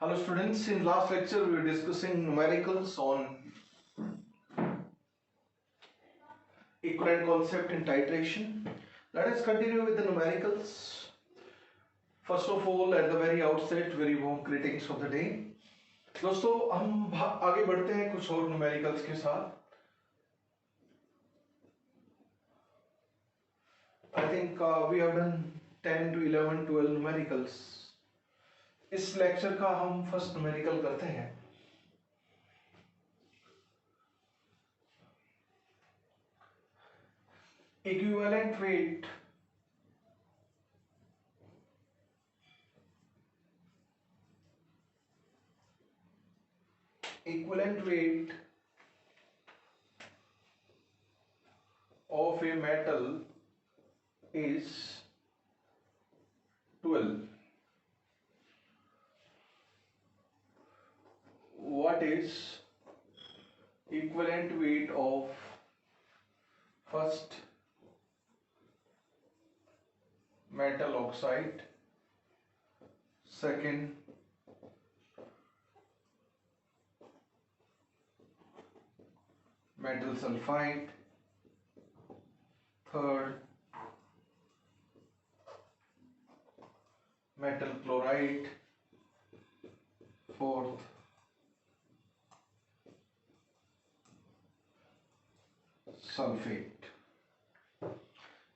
Hello students, in last lecture we were discussing numericals on equivalent concept in titration. Let us continue with the numericals. First of all, at the very outset, very warm greetings of the day. दोस्तों हम आगे बढ़ते हैं कुछ और numericals के साथ. I think we have done 10 to 11, 12 numericals. इस लेक्चर का हम फर्स्ट न्यूमेरिकल करते हैं. Equivalent weight of a metal is 12. What is equivalent weight of first metal oxide, second metal sulfide, third metal chloride, fourth sulphate.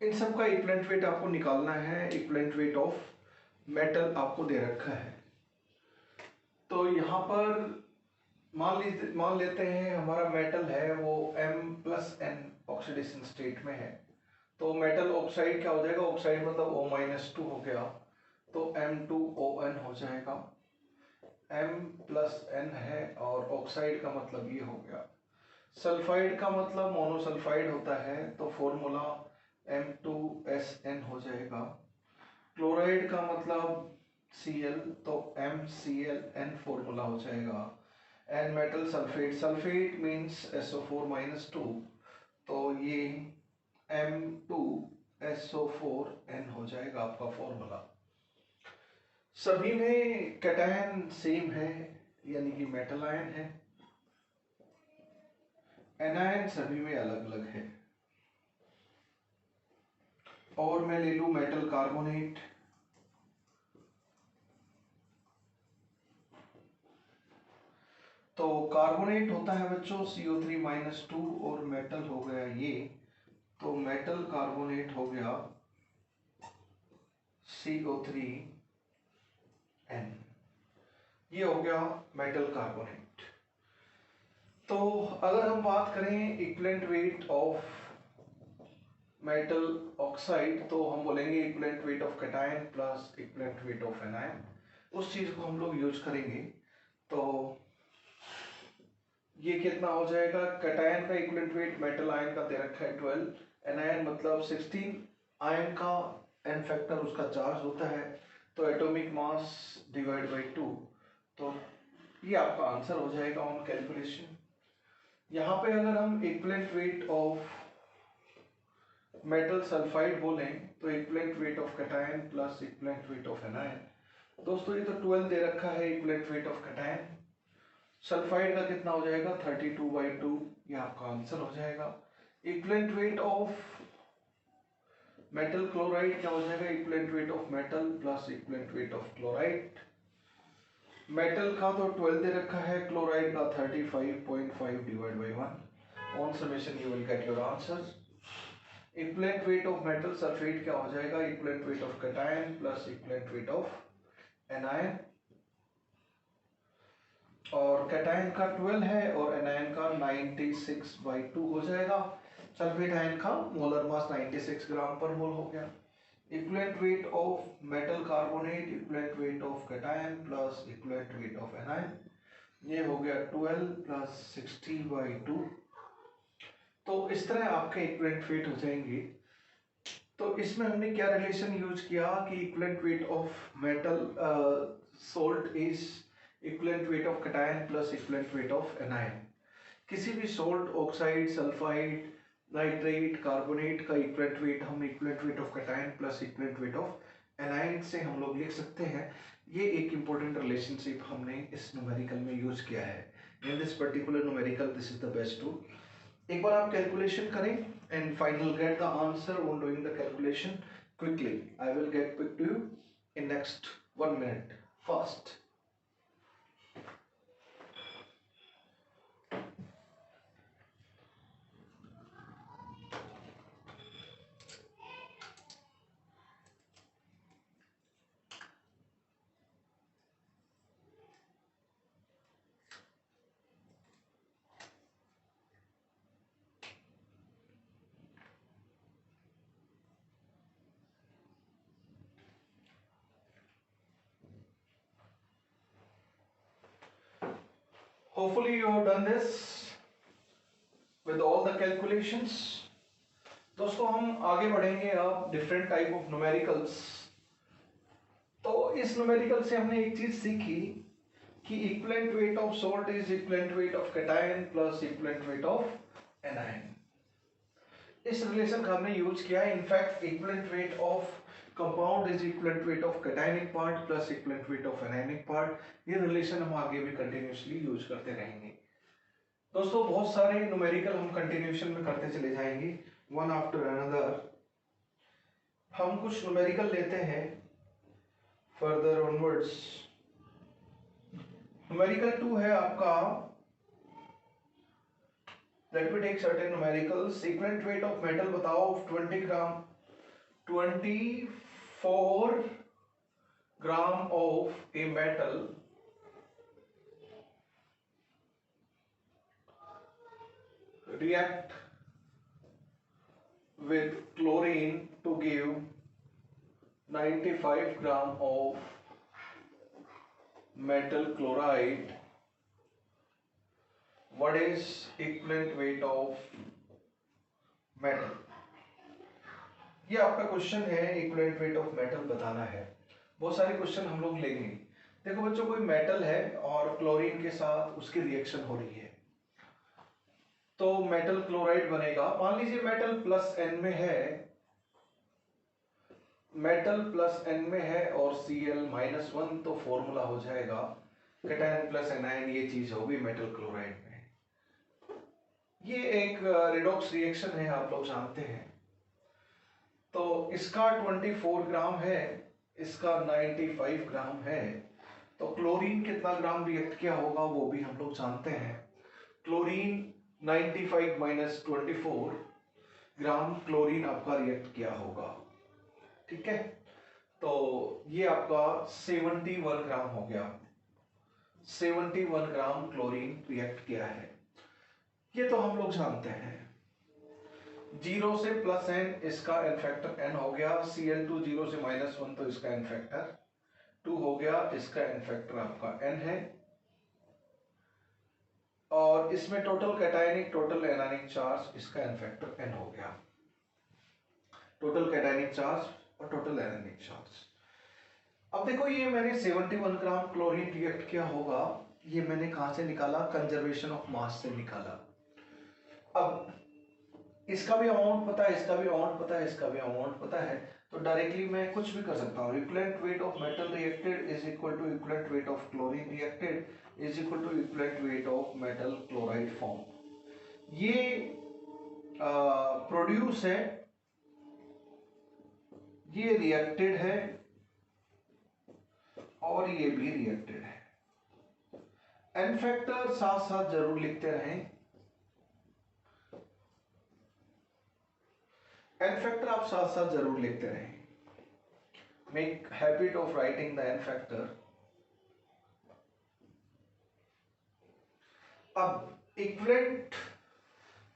इन सब का equivalent weight आपको निकालना है. इक्विवेलेंट वेट ऑफ मेटल आपको दे रखा है. तो यहाँ पर मान लेते हैं हमारा मेटल है वो M+N ऑक्सीडेशन स्टेट में है. तो मेटल ऑक्साइड क्या हो जाएगा? ऑक्साइड मतलब O-2 हो गया, तो M2ON हो जाएगा. M+N है और ऑक्साइड का मतलब ये हो गया. सल्फाइड का मतलब मोनोसल्फाइड होता है, तो फॉर्मूला M2SN हो जाएगा. क्लोराइड का मतलब Cl, तो MClN फॉर्मूला हो जाएगा. And metal sulphate means SO4-2, तो ये M2SO4N हो जाएगा आपका फॉर्मूला. सभी में कैटायन सेम है, यानी कि मेटल आयन है. एनायन सभी में अलग अलग है. और मैं ले लूं मेटल कार्बोनेट. तो कार्बोनेट होता है बच्चों CO3-2 और मेटल हो गया ये, तो मेटल कार्बोनेट हो गया CO3N. ये हो गया मेटल कार्बोनेट. तो अगर हम बात करें equivalent weight of metal oxide, तो हम बोलेंगे equivalent weight of cation plus equivalent weight of anion. उस चीज को हम लोग यूज करेंगे. तो ये कितना हो जाएगा? कैटायन का इक्विवेलेंट वेट मेटल आयन का दे रखा है 12, एनायन मतलब 16. आयन का एन फैक्टर उसका चार्ज होता है, तो एटॉमिक मास डिवाइड बाई 2. तो ये आपका आंसर हो जाएगा ऑन कैलकुलेशन. यहाँ पे अगर हम equivalent weight of metal sulphide बोलें, तो equivalent weight of cation plus equivalent weight of anion. दोस्तों ये तो 12 दे रखा है equivalent weight of cation. Sulphide का कितना हो जाएगा? 32/2. ये आपका आंसर हो जाएगा. Equivalent weight of metal chloride क्या हो जाएगा? Equivalent weight of metal plus equivalent weight of chloride. Metal का तो 12 दे रखा है, क्लोराइड का 35.5 divide by 1. On summation u will get your answer. Equivalent weight of metal sulphate क्या हो जाएगा? Equivalent weight of cation plus equivalent weight of anion. और cation का 12 है और एनायन का 96/2 हो जाएगा. सल्फेट आयन का मोलर मास 96 ग्राम पर मोल हो गया. Equivalent weight of metal carbonate, equivalent weight of cation plus equivalent weight of anion, ये हो गया 12 प्लस 60/2. तो इस तरह आपके इक्विवेलेंट वेट हो जाएंगे. तो इसमें हमने क्या रिलेशन यूज किया कि equivalent weight of metal salt is equivalent weight of cation plus equivalent weight of anion. किसी भी salt, oxide, sulphide, nitrate, carbonate का इक्विवेलेंट वेट हम equivalent weight of cation plus equivalent weight of anion से हम लोग लिख सकते हैं। ये एक इम्पोर्टेंट रिलेशनशिप हमने इस न्यूमेरिकल में यूज किया है। In this particular numerical this is the best tool. एक बार आप कैलकुलेशन करें and final get the answer on doing the calculation quickly. I will get back to you in next 1 minute fast. Hopefully you have done this with all the calculations. दोस्तों हम आगे बढ़ेंगे अब different type of numericals. तो इस numerical से हमने एक चीज सीखी कि equivalent weight of salt is equivalent weight of cation plus equivalent weight of anion. इस रिलेशन का हमने यूज किया है। In fact equivalent weight of compound is equivalent weight of cationic part plus equivalent weight of anionic part. ये relation हम आगे भी continuously use करते रहेंगे। दोस्तों बहुत सारे न्यूमेरिकल हम कंटिन्यूएशन में करते चले जाएंगे वन आफ्टर अनदर। हम कुछ न्यूमेरिकल लेते हैं फर्दर ऑनवर्ड्स। न्यूमेरिकल 2 है आपका, let me take certain numericals. Equivalent weight of metal बताओ 20 gram, 24 gram of a metal react with chlorine to give 95 gram of metal chloride. What is equivalent weight of metal? ये आपका question है, equivalent weight of metal बताना है। बहुत सारे question हम लोग लेंगे। देखो बच्चों, कोई मेटल है और क्लोरीन के साथ उसकी रिएक्शन हो रही है तो मेटल क्लोराइड बनेगा। मान लीजिए मेटल प्लस एन में है, मेटल प्लस एन में है और Cl-1, तो फॉर्मूला हो जाएगा कैटायन प्लस एनायन। ये चीज होगी मेटल क्लोराइड में। ये एक रिडॉक्स रिएक्शन है, आप लोग जानते हैं। तो इसका 24 ग्राम है, इसका 95 ग्राम है। तो क्लोरीन कितना ग्राम रिएक्ट किया होगा वो भी हम लोग जानते हैं। क्लोरीन 95 माइनस 24 ग्राम क्लोरीन आपका रिएक्ट किया होगा, ठीक है। तो ये आपका 71 ग्राम हो गया। 71 ग्राम क्लोरीन रिएक्ट किया है, ये तो हम लोग जानते हैं। 0 से प्लस एन, इसका एन फैक्टर एन हो गया। Cl2 0 से -1, तो इसका एन फैक्टर 2 हो गया। इसका एन फैक्टर आपका एन है। और इसमें total cationic total anionic charge, इसका एन फैक्टर एन हो गया। टोटल कैटायनिक चार्ज और टोटल एनायनिक चार्ज। अब देखो, ये मैंने 71 ग्राम क्लोरीन रिएक्ट किया होगा। ये मैंने कहां से निकाला? कंजर्वेशन ऑफ मास से निकाला। अब इसका भी अमाउंट पता है, इसका भी अमाउंट पता है, इसका भी अमाउंट पता है, तो डायरेक्टली मैं कुछ भी कर सकता हूँ। Equivalent weight of metal reacted is equal to equivalent weight of chlorine reacted is equal to equivalent weight of metal chloride form. ये प्रोड्यूस है, ये रिएक्टेड है और ये भी रिएक्टेड है। एन फैक्टर साथ साथ जरूर लिखते रहें। एन फैक्टर आप साथ साथ जरूर लिखते रहें। Make habit of writing the N factor. अब इक्विवेलेंट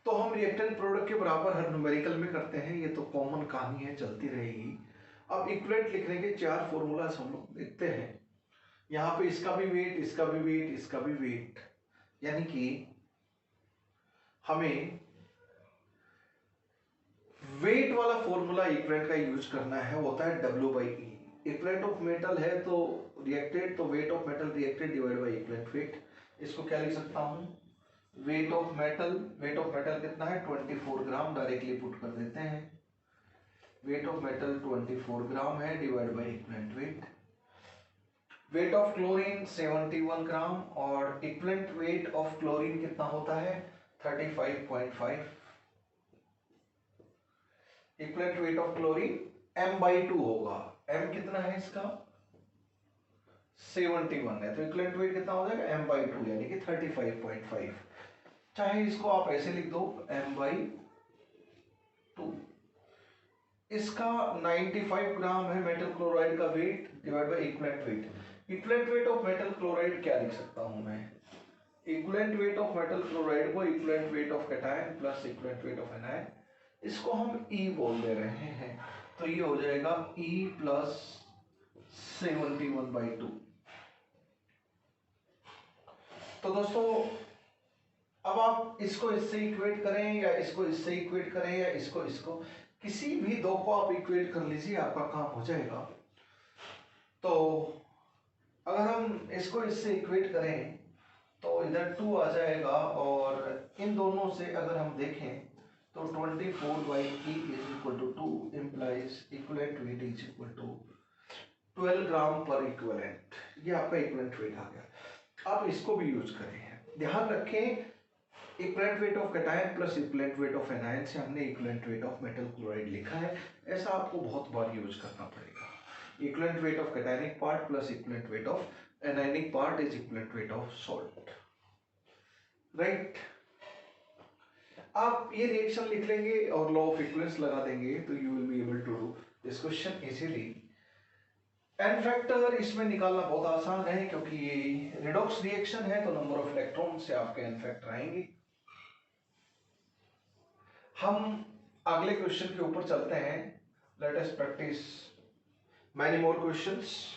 तो हम रिएक्टेंट प्रोडक्ट के बराबर हर न्यूमेरिकल में करते हैं, ये तो कॉमन कहानी है, चलती रहेगी। अब इक्विवेलेंट लिखने के 4 फॉर्मूलाज हम लोग लिखते हैं। यहाँ पे इसका भी वेट, इसका भी वेट, इसका भी वेट, यानी कि हमें वेट वाला फॉर्मूला इक्विवेलेंट का यूज करना है, होता है W/E। इक्विवेलेंट ऑफ मेटल है तो रिएक्टेड, तो weight of metal reacted divide by equivalent wait. इसको क्या लिख सकता हूं? Wait of metal, wait of metal कितना है? 24 ग्राम। डायरेक्टली पुट कर देते हैं। वेट ऑफ मेटल 24 ग्राम है divide by equivalent wait. Wait of chlorine 71 ग्राम और इक्विवेलेंट वेट ऑफ क्लोरीन कितना होता है 35.5। Equivalent weight of chlorine m/2 होगा। m कितना है इसका 71 है, तो इक्विवेलेंट वेट कितना हो जाएगा m/2 यानी कि 35.5। चाहे इसको आप ऐसे लिख दो m/2। इसका 95 ग्राम है मेटल क्लोराइड का weight divide by equivalent weight. Equivalent weight of metal chloride क्या लिख सकता हूं मैं, equivalent weight of metal chloride को equivalent weight of cation plus equivalent weight of anion, इसको हम E बोल दे रहे हैं, तो ये हो जाएगा E प्लस 71/2। तो दोस्तों अब आप इसको इससे इक्वेट करें या इसको इससे इक्वेट करें या इसको किसी भी दो को आप इक्वेट कर लीजिए, आपका काम हो जाएगा। तो अगर हम इसको इससे इक्वेट करें तो इधर 2 आ जाएगा और इन दोनों से अगर हम देखें तो 24/E is equal to 2 implies equivalent weight is equal to 12 gram per equivalent. ये आपका इक्विवेलेंट वेट आ गया। आप इसको भी यूज करें। ध्यान रखें equivalent weight of cation plus equivalent weight of anion से हमने equivalent weight of metal chloride लिखा है, ऐसा आपको बहुत बार यूज करना पड़ेगा। Equivalent weight of cationic part plus equivalent weight of anionic part is equivalent weight of salt, right. आप ये रिएक्शन लिख लेंगे और लॉ ऑफ इक्विवेलेंस लगा देंगे तो you will be able to do this question easily. N factor इसमें निकालना बहुत आसान है क्योंकि ये रिडॉक्स रिएक्शन है, तो नंबर ऑफ इलेक्ट्रॉन से आपके एन फैक्टर आएंगे। हम अगले क्वेश्चन के ऊपर चलते हैं। Let us practice many more questions.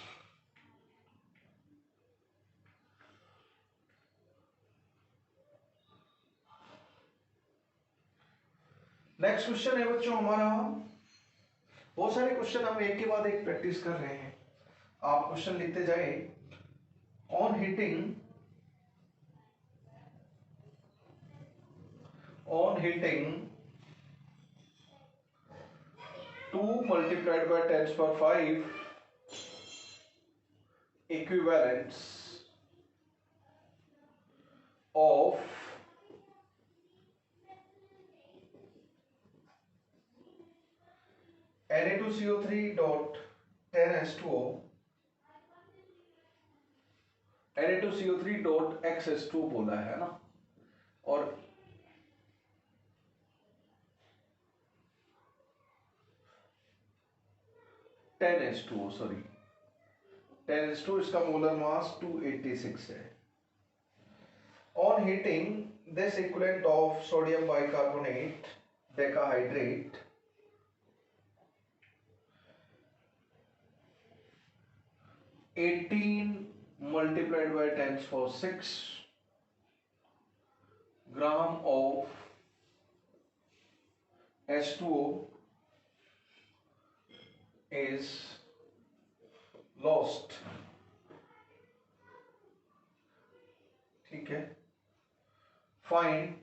Next question है बच्चों हमारा, बहुत सारे क्वेश्चन हम एक के बाद एक प्रैक्टिस कर रहे हैं, आप क्वेश्चन लिखते जाए। On heating 2 multiplied by 10⁵ equivalents of Na2CO3 dot 10H2O Na2CO3 dot XH2 बोला है ना, और सॉरी 10H2 इसका मोलर मास 286 है। On heating this equivalent of sodium bicarbonate decahydrate 18 multiplied by 10⁶ gram of H2O is lost। ठीक है, find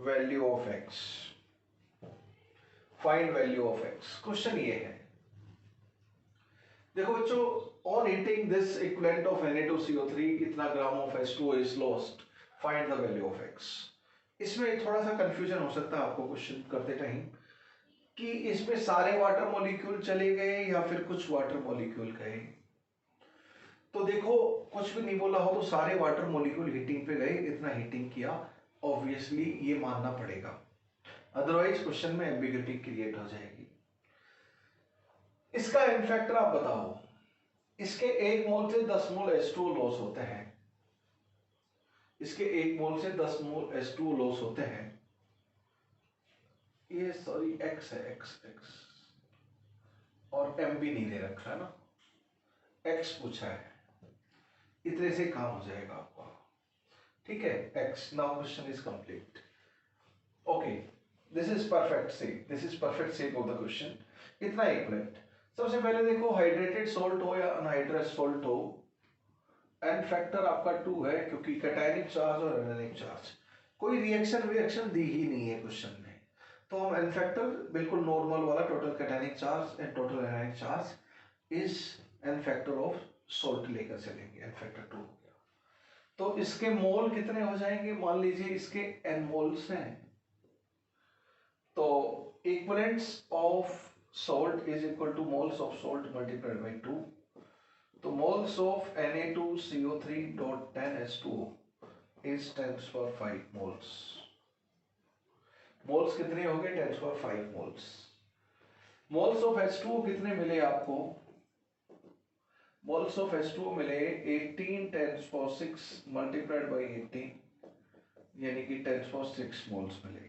value of x। Find value of x question ये है। देखो बच्चों, on heating this equivalent of Na2CO3 इतना gram of H2O is lost, find the value of x। इसमें थोड़ा सा कंफ्यूजन हो सकता है आपको क्वेश्चन करते टाइम कि इसमें सारे वाटर मॉलिक्यूल चले गए या फिर कुछ वाटर मॉलिक्यूल गए। तो देखो कुछ भी नहीं बोला हो तो सारे वाटर मॉलिक्यूल हीटिंग पे गए, इतना हीटिंग किया, ऑब्वियसली ये मानना पड़ेगा, अदरवाइज क्वेश्चन में एम्बिग्यूटी क्रिएट हो जाएगी। इसका एन फैक्टर आप बताओ। इसके 1 मोल से 10 मोल H2O लॉस होते हैं, इसके 1 मोल से 10 मोल H2O लॉस होते हैं। ये सॉरी x है, x और m भी नहीं ले रखा है ना, x पूछा है, इतने से काम हो जाएगा आपका। ठीक है, x। Now question is complete. Okay, this is perfect shape of the question. इतना इक्विवेलेंट। सबसे पहले देखो हाइड्रेटेड सॉल्ट हो या अनहाइड्रेटेड सॉल्ट हो, एन फैक्टर आपका 2 है क्योंकि कैटायनिक चार्ज और एनायनिक चार्ज, कोई रिएक्शन दी ही नहीं है क्वेश्चन में। तो हम एन फैक्टर बिल्कुल नॉर्मल वाला total cationic charge and total anionic charge is an factor of salt लेकर चलेंगे, एन फैक्टर 2 हो गया। तो इसके मोल कितने हो जाएंगे, मान लीजिए इसके एन मोल्स हैं, तो equivalence of salt is equal to moles of salt multiplied by 2. तो moles of Na2CO3 dot 10H2O is 10⁵ moles. moles कितने हो गए, 10⁵ moles. moles of H2O कितने मिले आपको, moles of H2O मिले 18 10⁶ multiplied by 18, यानी कि 10⁶ moles मिले।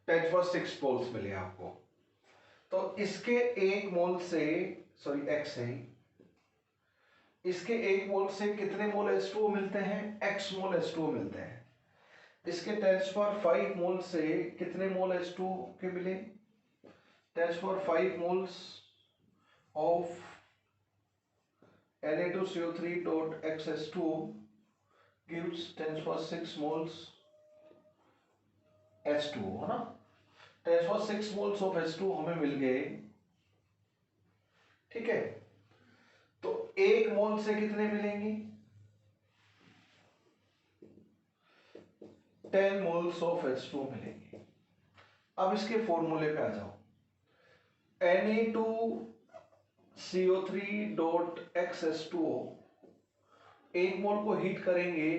10⁶ मोल्स मिले आपको। तो इसके एक मोल से, सॉरी x है, इसके एक मोल से कितने मोल H2O मिलते हैं, x मोल H2O मिलते हैं। इसके 10⁵ मोल से कितने मोल H2O के मिले, 10⁵ moles of Na2CO3 dot XH2O gives 10⁶ moles H2O, है ना। 10⁶ moles of H2O हमें मिल गए, ठीक है। तो एक मोल से कितने मिलेंगे, 10 moles of H2O मिलेंगे। अब इसके फॉर्मूले पे आ जाओ, Na2CO3 dot XH2O, एक मोल को हीट करेंगे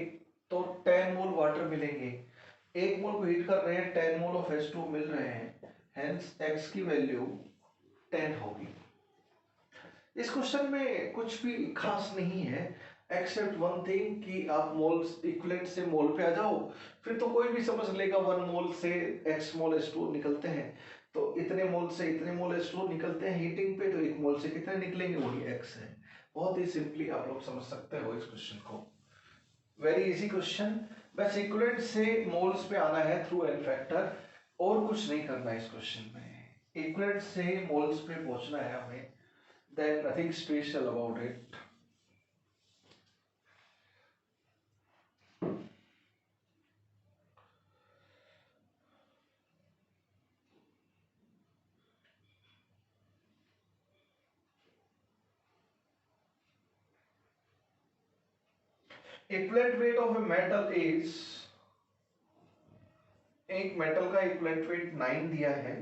तो 10 मोल वाटर मिलेंगे, एक मोल को हीट कर रहे हैं 10 मोल ऑफ H2O मिल रहे हैं, हेंस x की वैल्यू 10 होगी। इस क्वेश्चन में कुछ भी खास नहीं है एक्सेप्ट वन थिंग कि आप मोल्स इक्विवेलेंट से मोल पे आ जाओ, फिर तो कोई भी समझ लेगा 1 मोल से x मोल H2O निकलते हैं, तो इतने मोल से इतने मोल H2O निकलते हैं हीटिंग पे, तो एक मोल से कितने निकलेंगे, वही x है। बहुत ही सिंपली आप लोग समझ सकते हो इस क्वेश्चन को, वेरी इजी क्वेश्चन। बस इक्विवेलेंट से मोल्स पे आना है थ्रू एन फैक्टर, और कुछ नहीं करना है इस क्वेश्चन में। इक्विवेलेंट से मोल्स पे पहुंचना है हमें, then nothing special about it. Equivalent weight of a metal is, एक मेटल का इक्विवेलेंट वेट 9 दिया है,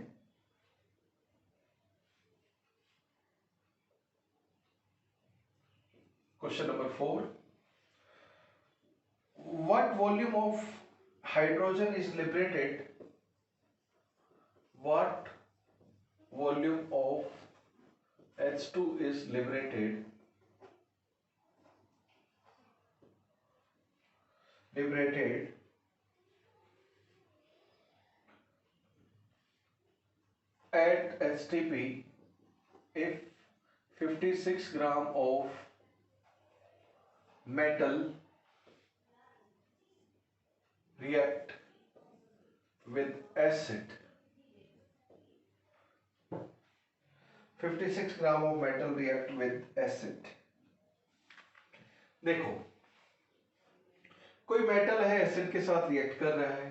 question number 4, what volume of hydrogen is liberated, what volume of H2 is liberated at HTP if 56 gram of metal react with acid, 56 gram of metal react with acid. देखो कोई metal है acid के साथ react कर रहा है,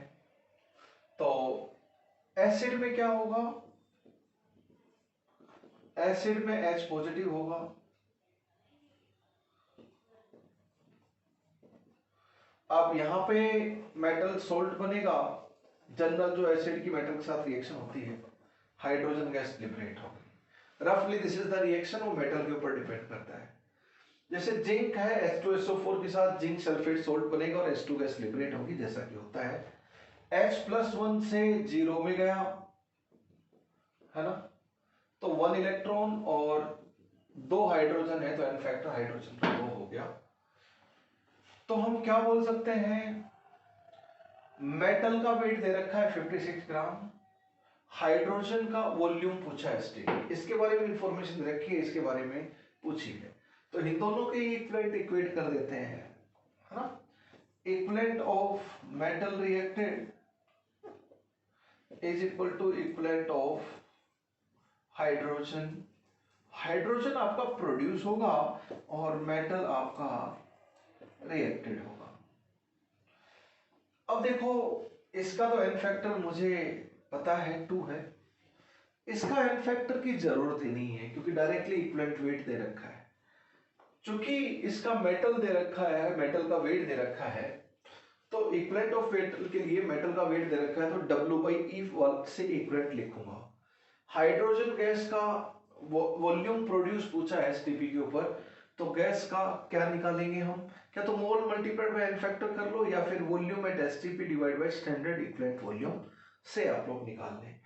तो acid में क्या होगा, एसिड में H पॉजिटिव होगा, अब यहां पे मेटल सोल्ट बनेगा, जनरल जो एसिड की मेटल के साथ रिएक्शन होती है, हाइड्रोजन गैस लिबरेट होगी। रफली दिस इज द रिएक्शन, वो मेटल के ऊपर डिपेंड करता है। जैसे जिंक है, H2SO4 के साथ जिंक सल्फेट सोल्ट बनेगा और H2 गैस लिबरेट होगी, जैसा कि होता है। H+1 से 0 में गया, है ना, तो 1 इलेक्ट्रॉन और 2 हाइड्रोजन है, तो एन फैक्टर हाइड्रोजन का 2 हो गया। तो हम क्या बोल सकते हैं, मेटल का वेट दे रखा है 56 ग्राम, हाइड्रोजन का वॉल्यूम पूछा है स्टेट, इसके बारे में इंफॉर्मेशन रखी है, इसके बारे में पूछी है, तो इन दोनों के इक्विवेलेंट इक्वेट कर देते हैं, है ना। Equivalent of metal reacted is equal to equivalent of hydrogen. Hydrogen आपका प्रोड्यूस होगा और मेटल आपका रिएक्टेड होगा। अब देखो, इसका तो एन फैक्टर मुझे पता है 2 है, इसका एन फैक्टर की जरूरत ही नहीं है क्योंकि डायरेक्टली इक्विवेलेंट वेट दे रखा है। चूंकि इसका मेटल दे रखा है, मेटल का वेट दे रखा है, तो इक्विवेलेंट ऑफ वेट के लिए मेटल का वेट दे रखा है, तो W/E से इक्विवेलेंट लिखूंगा। हाइड्रोजन गैस का वॉल्यूम प्रोड्यूस पूछा है एसटीपी के ऊपर, तो गैस का क्या निकालेंगे हम, क्या तो mole multiplied by N factor कर लो या फिर volume at STP divide by standard equivalent volume से आप लोग निकाल लें।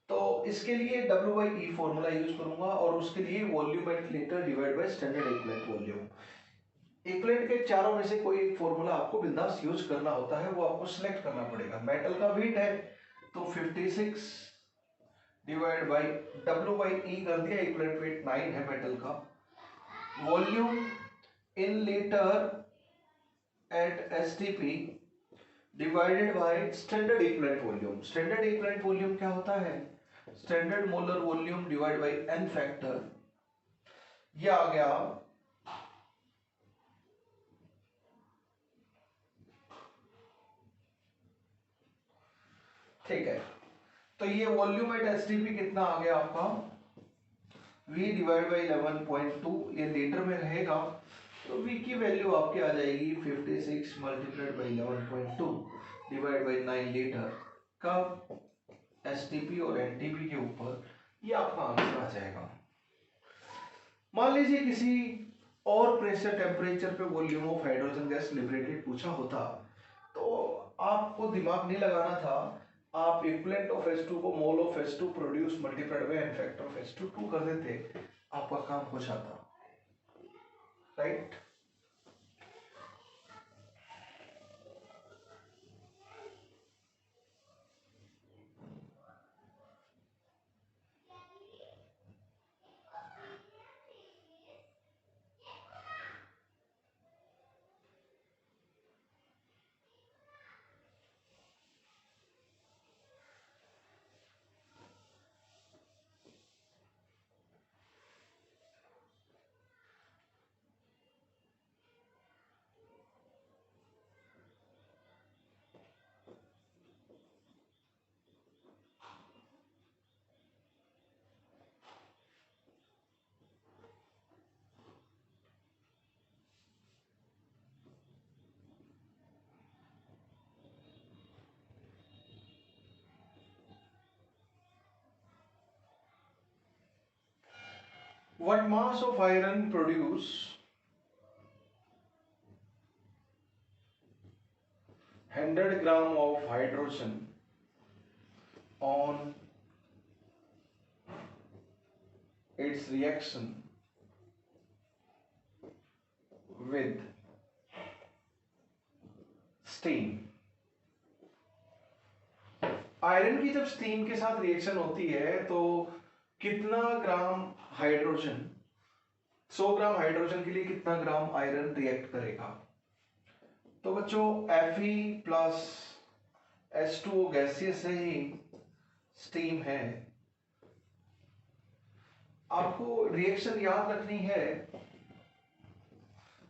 तो इसके लिए W/E फॉर्मूला यूज करूंगा और उसके लिए volume at litre divide by standard equivalent volume. Equivalent के चारों में से कोई एक फॉर्मूला आपको बिंदास यूज करना होता है, वो आपको सिलेक्ट करना पड़ेगा। मेटल का वेट है तो 56 डिवाइड बाय W/E कर दिया, इक्विवेलेंट वेट 9 है मेटल का। Volume in litre at STP divided by standard equivalent volume. Standard equivalent volume क्या होता है, standard molar volume divide by N factor. ये आ गया ठीक है। तो ये वॉल्यूम एट एसटीपी कितना आ गया आपका, V डिवाइड बाई 11.2, ये लीटर में रहेगा तो V की वैल्यू आपकी आ जाएगी 56 multiplied by 11.2 divide by 9 litre का एसटीपी और एनटीपी के ऊपर, ये आपका आंसर आ जाएगा। मान लीजिए किसी और प्रेशर टेम्परेचर पे volume of hydrogen gas liberated पूछा होता तो आपको दिमाग नहीं लगाना था, आप इक्विवेलेंट ऑफ H2 को mole of H2 produce multiplied by N factor of H2 कर देते, आपका काम हो जाता, right. What mass of iron produce 100 gram of hydrogen on its reaction with steam। Iron की जब स्टीम के साथ रिएक्शन होती है तो कितना ग्राम हाइड्रोजन, 100 ग्राम हाइड्रोजन के लिए कितना ग्राम आयरन रिएक्ट करेगा। तो बच्चों Fe प्लस H2O गैसियस से ही स्टीम है, आपको रिएक्शन याद रखनी है,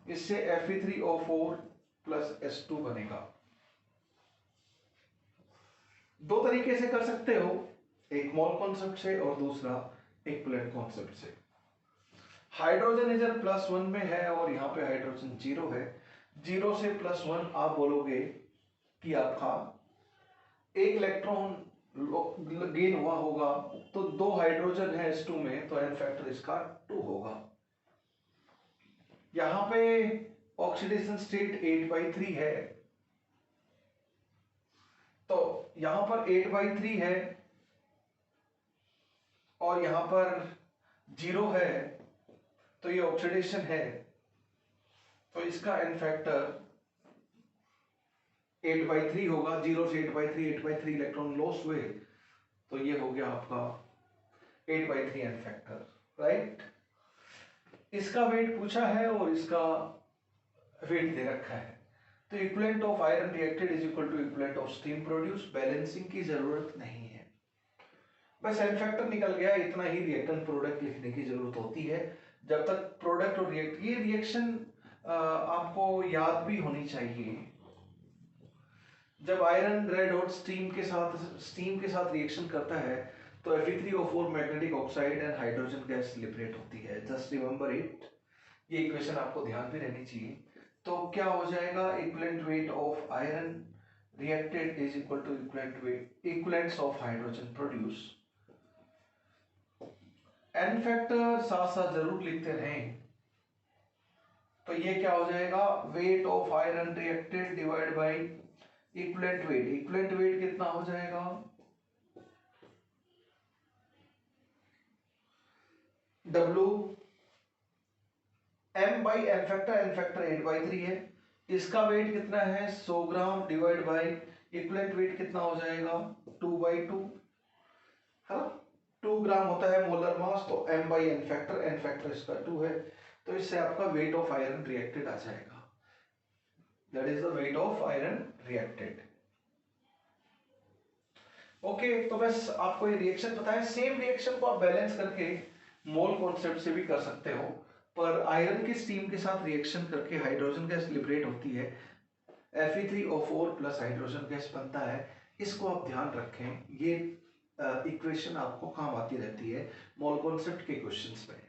इससे Fe3O4 प्लस H2 बनेगा। दो तरीके से कर सकते हो, एक मोल कॉन्सेप्ट से और दूसरा इक्विवेलेंट कॉन्सेप्ट से। हाइड्रोजन इधर +1 में है और यहाँ पे हाइड्रोजन 0 है, 0 से +1 आप बोलोगे कि आपका एक इलेक्ट्रॉन गेन हुआ होगा, तो 2 हाइड्रोजन है H2 में, तो एन फैक्टर इसका 2 होगा। यहाँ पे ऑक्सीडेशन स्टेट 8/3 है, तो यहां पर 8/3 है और यहां पर 0 है, तो ये ऑक्सीडेशन है, तो इसका एन फैक्टर 8/3 होगा। 0 से 8/3 इलेक्ट्रॉन लॉस हुए, तो ये हो गया आपका 8/3 एन फैक्टर, राइट। इसका वेट पूछा है और इसका वेट दे रखा है, तो equivalent of iron reacted is equal to equivalent of steam produce. Balancing की जरूरत नहीं है, बस एन फैक्टर निकल गया, इतना ही रिएक्टेंट प्रोडक्ट लिखने की जरूरत होती है। जब तक प्रोडक्ट और ये रिएक्शन आपको याद भी होनी चाहिए। जब आयरन रेड हॉट स्टीम के साथ रिएक्शन करता है तो Fe3O4 magnetic oxide and hydrogen gas liberate होती है। जस्ट रिमेंबर इट, ये इक्वेशन आपको ध्यान में रहनी चाहिए। तो क्या हो जाएगा, equivalent weight of iron reacted is equal to equivalence of hydrogen produce. N factor साथ साथ जरूर लिखते रहें। तो ये क्या हो जाएगा, weight of iron reacted divide by equivalent weight. Equivalent weight कितना हो जाएगा, W m by n factor 8/3 है। इसका वेट कितना है 100 gram divide by equivalent weight कितना हो जाएगा 2/2 है ना। 2 ग्राम होता है मोलर मास, तो m बाई एन फैक्टर इसका 2 है, तो इससे आपका वेट ऑफ आयरन रिएक्टेड आ जाएगा। That is the wait of iron reacted. Okay, तो बस आपको ये रिएक्शन पता है। सेम रिएक्शन को आप बैलेंस करके मोल कॉन्सेप्ट से भी कर सकते हो, पर आयरन की स्टीम के साथ रिएक्शन करके हाइड्रोजन गैस लिबरेट होती है, Fe3O4 प्लस हाइड्रोजन गैस बनता है। इसको आप ध्यान रखें, ये इक्वेशन आपको काम आती रहती है मोल कॉन्सेप्ट के क्वेश्चंस में।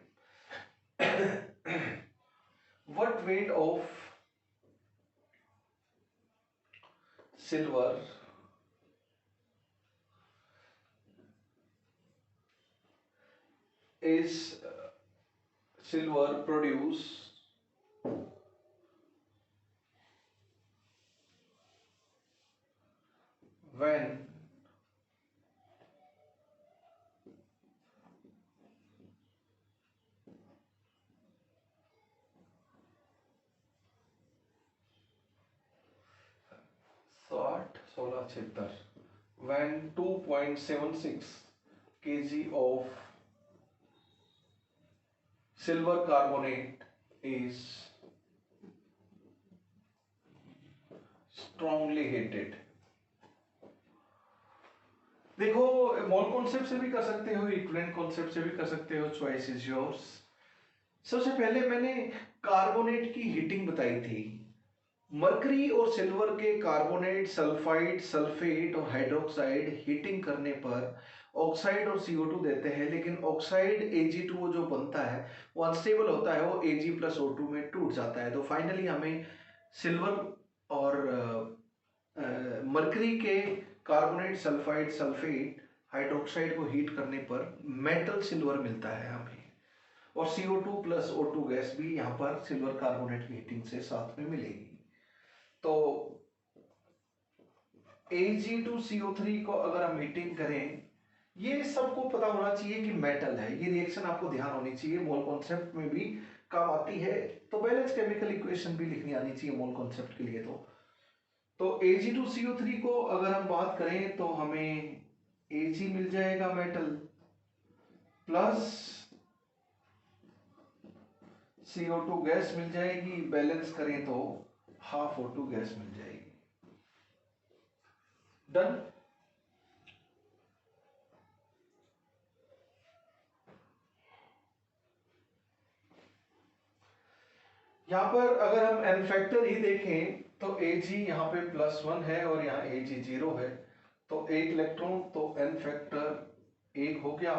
What wait of silver is silver produce when when 2.76 kg of silver carbonate is strongly heated। देखो, मोल कॉन्सेप्ट से भी कर सकते हो, इक्विवेलेंट कॉन्सेप्ट से भी कर सकते हो, चॉइस इज योर्स। सबसे पहले मैंने कार्बोनेट की हीटिंग बताई थी। मरकरी और सिल्वर के कार्बोनेट, सल्फाइड, सल्फेट और हाइड्रोक्साइड हीटिंग करने पर ऑक्साइड और CO2 देते हैं, लेकिन ऑक्साइड Ag2O जो बनता है वो अनस्टेबल होता है, वो Ag प्लस O2 में टूट जाता है। तो फाइनली हमें सिल्वर और मरकरी के कार्बोनेट, सल्फाइड, सल्फेट, हाइड्रोक्साइड को हीट करने पर मेटल सिल्वर मिलता है हमें, और CO2 प्लस O2 गैस भी यहाँ पर सिल्वर कार्बोनेट की हीटिंग से साथ में मिलेगी। तो Ag2CO3 को अगर हम हीटिंग करें, ये सबको पता होना चाहिए कि मेटल है। ये रिएक्शन आपको ध्यान होनी चाहिए, मोल कॉन्सेप्ट में भी काम आती है। तो बैलेंस केमिकल इक्वेशन भी लिखनी आनी चाहिए मोल कॉन्सेप्ट के लिए। तो Ag2CO3 को अगर हम बात करें तो हमें Ag मिल जाएगा मेटल, प्लस CO2 गैस मिल जाएगी, बैलेंस करें तो हाफ O2 गैस मिल जाएगी। डन। यहां पर अगर हम एन फैक्टर ही देखें तो Ag यहाँ पे +1 है और यहाँ Ag 0 है, तो एक इलेक्ट्रॉन, तो एन फैक्टर 1 हो गया।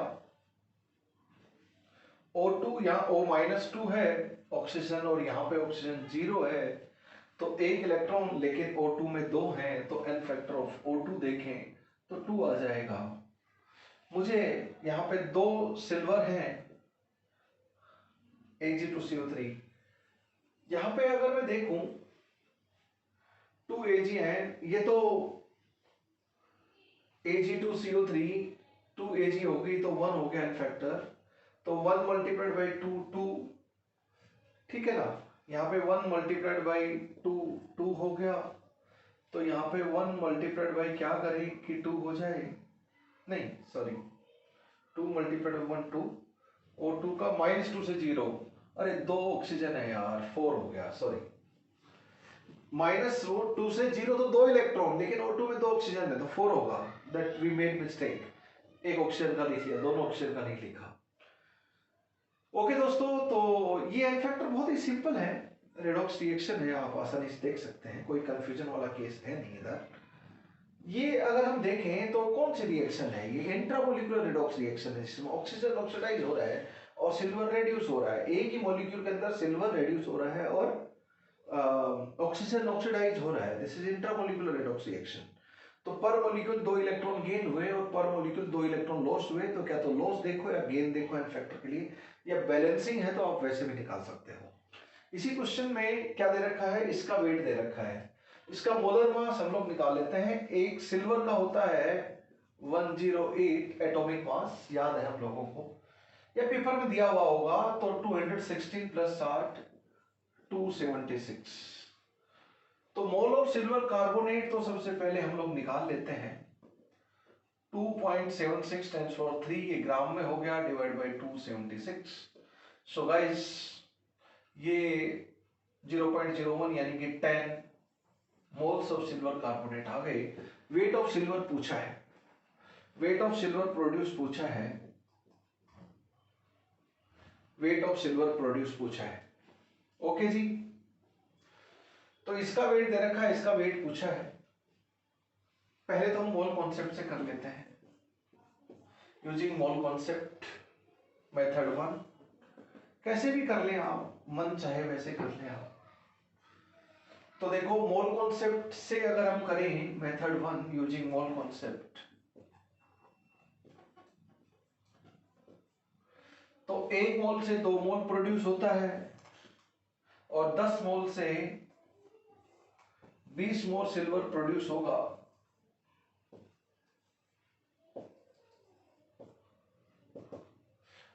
O2 यहाँ O-2 है ऑक्सीजन, और यहाँ पे ऑक्सीजन 0 है, तो एक इलेक्ट्रॉन, लेकिन O2 में 2 हैं, तो एन फैक्टर ऑफ O2 देखें तो 2 आ जाएगा। मुझे यहाँ पे 2 सिल्वर हैं Ag2CO3। यहाँ पे अगर मैं देखूं 2 Ag हैं, ये तो Ag2CO3 2 Ag हो गई, तो 1 हो गया एन फैक्टर, तो 1 मल्टीप्लाइड बाई 2 2, ठीक है ना। यहाँ पे 1 मल्टीप्लाइड बाई 2 2 हो गया, तो यहाँ पे 1 मल्टीप्लाइड बाई क्या करें कि 2 हो जाए, नहीं सॉरी 2 मल्टीप्लाइड बाई 1 2, O2 का -2 से 0, अरे 2 ऑक्सीजन है यार, 4 हो गया, सॉरी -2 से 0 तो 2 इलेक्ट्रॉन, लेकिन O2 में 2 ऑक्सीजन है तो 4 होगा। दैट वी मेड मिस्टेक, एक ऑक्सीजन का लिख लिया, दोनों ऑक्सीजन का नहीं लिखा। ओके दोस्तों, तो ये एन फैक्टर बहुत ही सिंपल है, रेडॉक्स रिएक्शन है, आप आसानी से देख सकते हैं, कोई कंफ्यूजन वाला केस है नहीं इधर। ये अगर हम देखें तो कौन सी रिएक्शन है, ये इंट्रामोलिकुलर रेडॉक्स रिएक्शन है, जिसमें ऑक्सीजन ऑक्सीडाइज हो रहा है और सिल्वर रेड्यूस हो रहा है। एक ही मॉलिक्यूल के अंदर सिल्वर रेड्यूस हो रहा है और ऑक्सीजन ऑक्सीडाइज हो रहा है। This is intramolecular redox reaction. तो पर मॉलिक्यूल 2 इलेक्ट्रॉन गेन हुए और पर मॉलिक्यूल 2 इलेक्ट्रॉन लॉस हुए, तो क्या तो लॉस देखो या गेन देखो एन फैक्टर के लिए, या बैलेंसिंग है तो आप वैसे भी निकाल सकते हो। इसी क्वेश्चन में क्या दे रखा है, इसका वेट दे रखा है, इसका मोलर मास हम लोग निकाल लेते हैं। एक सिल्वर का होता है 108 एटॉमिक मास, याद है हम लोगों को, या पेपर में दिया हुआ होगा तो 216 प्लस 60 276। तो मोल ऑफ सिल्वर कार्बोनेट तो सबसे पहले हम लोग निकाल लेते हैं। 2.76 टाइम्स फॉर 3, ये ग्राम में हो गया, डिवाइड बाय 276। सो गाइस ये 0.01 यानी कि 10 मोल्स ऑफ सिल्वर कार्बोनेट आ गए। वेट ऑफ सिल्वर पूछा है, वेट ऑफ सिल्वर प्रोड्यूस पूछा है, वेट ऑफ सिल्वर प्रोड्यूस पूछा है। ओके जी, तो इसका वेट दे रखा है, इसका वेट पूछा है। पहले तो हम मोल कॉन्सेप्ट से कर लेते हैं, यूजिंग मोल कॉन्सेप्ट मेथड 1। कैसे भी कर लें आप, मन चाहे वैसे कर लें आप। तो देखो मोल कॉन्सेप्ट से अगर हम करें मेथड 1 यूजिंग मोल कॉन्सेप्ट, तो 1 मोल से 2 मोल प्रोड्यूस होता है और 10 मोल से 20 मोल सिल्वर प्रोड्यूस होगा।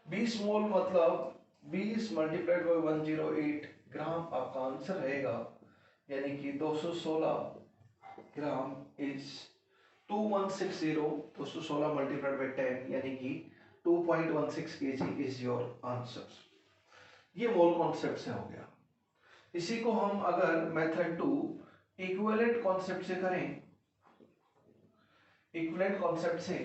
बीस मोल मतलब 20 मल्टीप्लाइड बाय 108 ग्राम आपका आंसर रहेगा, यानी कि 216 ग्राम इज 2160। 216 मल्टीप्लाइड बाय 10 यानी कि 2.16 kg इज योर आंसर। ये मोल कॉन्सेप्ट से हो गया। इसी को हम अगर मेथड 2 इक्विवेलेंट कॉन्सेप्ट से करें, इक्विवेलेंट कॉन्सेप्ट से,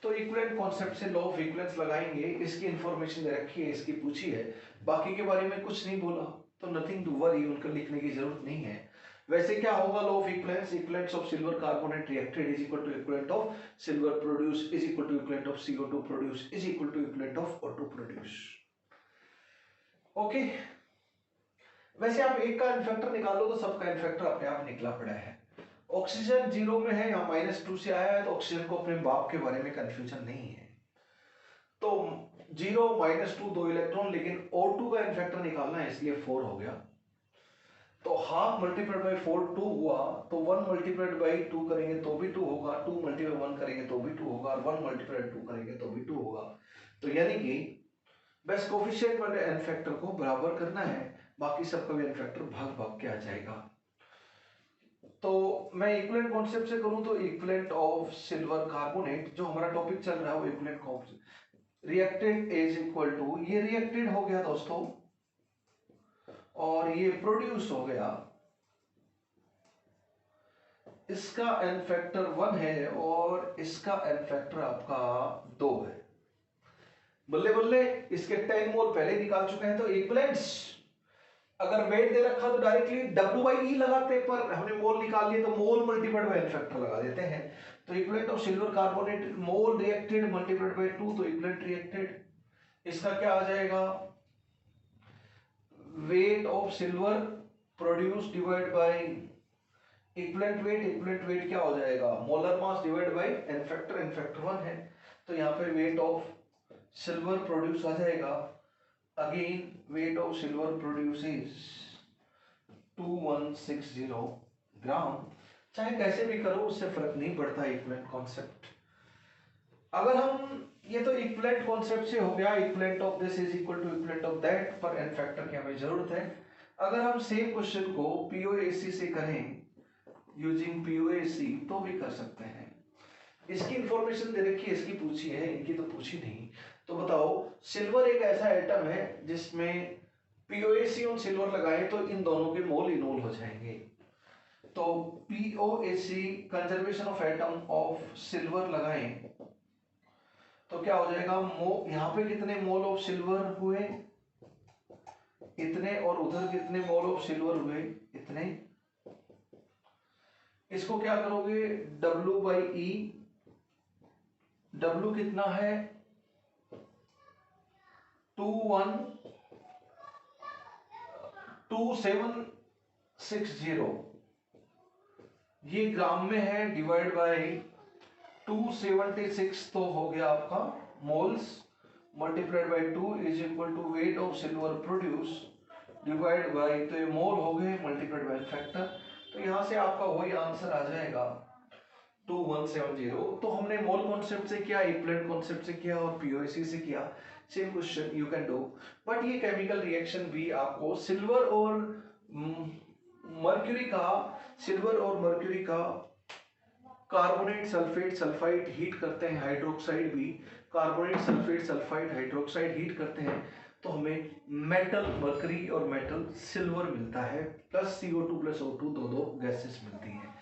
तो इक्विवेलेंट कॉन्सेप्ट से लॉ ऑफ इक्विवेलेंस लगाएंगे। इसकी इंफॉर्मेशन दे रखी है, इसकी पूछी है, बाकी के बारे में कुछ नहीं बोला, तो नथिंग टू वरी, उनका लिखने की जरूरत नहीं है। वैसे क्या होगा law of equivalence, equivalence of silver carbonate reacted is equal to equivalent of silver produce is equal to equivalent of CO2 produce is equal to equivalent of O2 produce. Okay, वैसे आप एक का इनफैक्टर निकालो तो सबका n-factor अपने आप निकला पड़ा है। ऑक्सीजन 0 में है, यहाँ -2 से आया है, तो ऑक्सीजन को अपने बाप के बारे में कंफ्यूजन नहीं है। तो 0 -2 2 इलेक्ट्रॉन, लेकिन O2 का इनफैक्टर निकालना है, इसलिए 4 हो गया। तो हाफ मल्टीप्लाइड बाई 4 2 हुआ, तो 1 मल्टीप्लाइड बाई 2 करेंगे तो भी 2 होगा, 2 मल्टीप्लाइड 1 करेंगे तो भी 2 होगा, और 1 मल्टीप्लाइड 2 करेंगे तो भी 2 होगा। तो यानी कि बस कोफिशिएंट वाले एन फैक्टर को बराबर करना है, बाकी सबका भी एन फैक्टर भाग भाग के आ जाएगा। तो मैं इक्विवेलेंट कॉन्सेप्ट से करूं तो इक्विवेलेंट ऑफ सिल्वर कार्बोनेट, जो हमारा टॉपिक चल रहा है वो equivalent concept, reacted is equal to, ये रिएक्टेड हो गया दोस्तों और ये प्रोड्यूस हो गया, इसका एन फैक्टर 1 है और इसका एन फैक्टर आपका 2 है। बल्ले बल्ले, इसके 10 मोल पहले निकाल चुके हैं। तो इक्विवेलेंस, अगर वेट दे रखा तो डायरेक्टली W/E लगाते, पर हमने मोल निकाल लिए तो mole multiplied by N factor लगा देते हैं। तो equivalent of silver carbonate mole reacted multiplied by 2, तो इक्विवेलेंट रिएक्टेड, इसका क्या आ जाएगा, weight of silver produce divide by equivalent weight, equivalent weight क्या हो जाएगा, molar mass divide by N factor 1 है, तो यहाँ पे वेट ऑफ सिल्वर प्रोड्यूस आ जाएगा। Again weight of silver produce is 2160 gram. चाहे कैसे भी करो उससे फर्क नहीं पड़ता इक्विवेलेंट कॉन्सेप्ट। अगर हम, ये तो इक्विवेलेंट कॉन्सेप्ट से हो गया, equivalent of this is equal to equivalent of that, पर एन फैक्टर की हमें जरूरत है। अगर हम सेम क्वेश्चन को POAC से करें यूजिंग POAC तो भी कर सकते हैं। इसकी इंफॉर्मेशन दे रखी है, इसकी पूछी है, इनकी तो पूछी नहीं। तो बताओ, सिल्वर एक ऐसा एटम है जिसमें POAC और सिल्वर लगाए तो इन दोनों के मोल इनोल हो जाएंगे। तो POAC conservation of atom of silver लगाएं तो क्या हो जाएगा, यहाँ पे कितने मोल ऑफ सिल्वर हुए, इतने और उधर कितने मोल ऑफ सिल्वर हुए, इतने। इसको क्या करोगे, W बाई ई, W कितना है 2760, ये ग्राम में है, डिवाइड बाय 276 तो हो गया आपका moles, multiplied by 2 is equal to weight of silver produce divide by, तो ये मोल हो गए मल्टीप्लाइड बाय फैक्टर, तो यहां से आपका वही आंसर आ जाएगा 2170। तो हमने मोल कॉन्सेप्ट से किया, इक्विवेलेंट कॉन्सेप्ट से किया और पीओसी से किया, same question you can do. But ये केमिकल रिएक्शन भी आपको सिल्वर और मर्क्यूरी का, सिल्वर और मर्क्यूरी का कार्बोनेट सल्फेट सल्फाइड हीट करते हैं, हाइड्रोक्साइड भी carbonate sulphate sulphide hydroxide heat करते हैं, तो हमें मेटल मर्करी और मेटल सिल्वर मिलता है, प्लस CO2 प्लस O2 दो गैसेस मिलती हैं।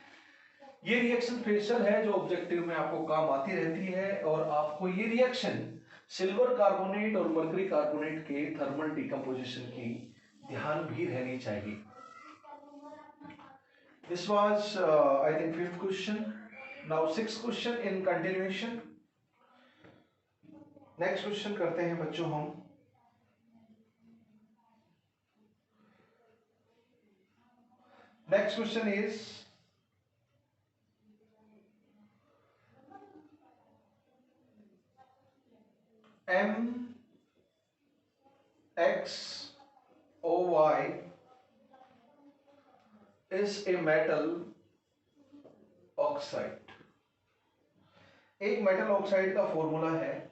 ये रिएक्शन स्पेशल है जो ऑब्जेक्टिव में आपको काम आती रहती है, और आपको ये रिएक्शन सिल्वर कार्बोनेट और मर्करी कार्बोनेट के थर्मल डिकम्पोजिशन की ध्यान भी रहनी चाहिए। This was I think 5th question. Now 6th question in continuation. Next question करते हैं बच्चों हम। Next question is MXOY is a metal oxide। एक मेटल ऑक्साइड का फॉर्मूला है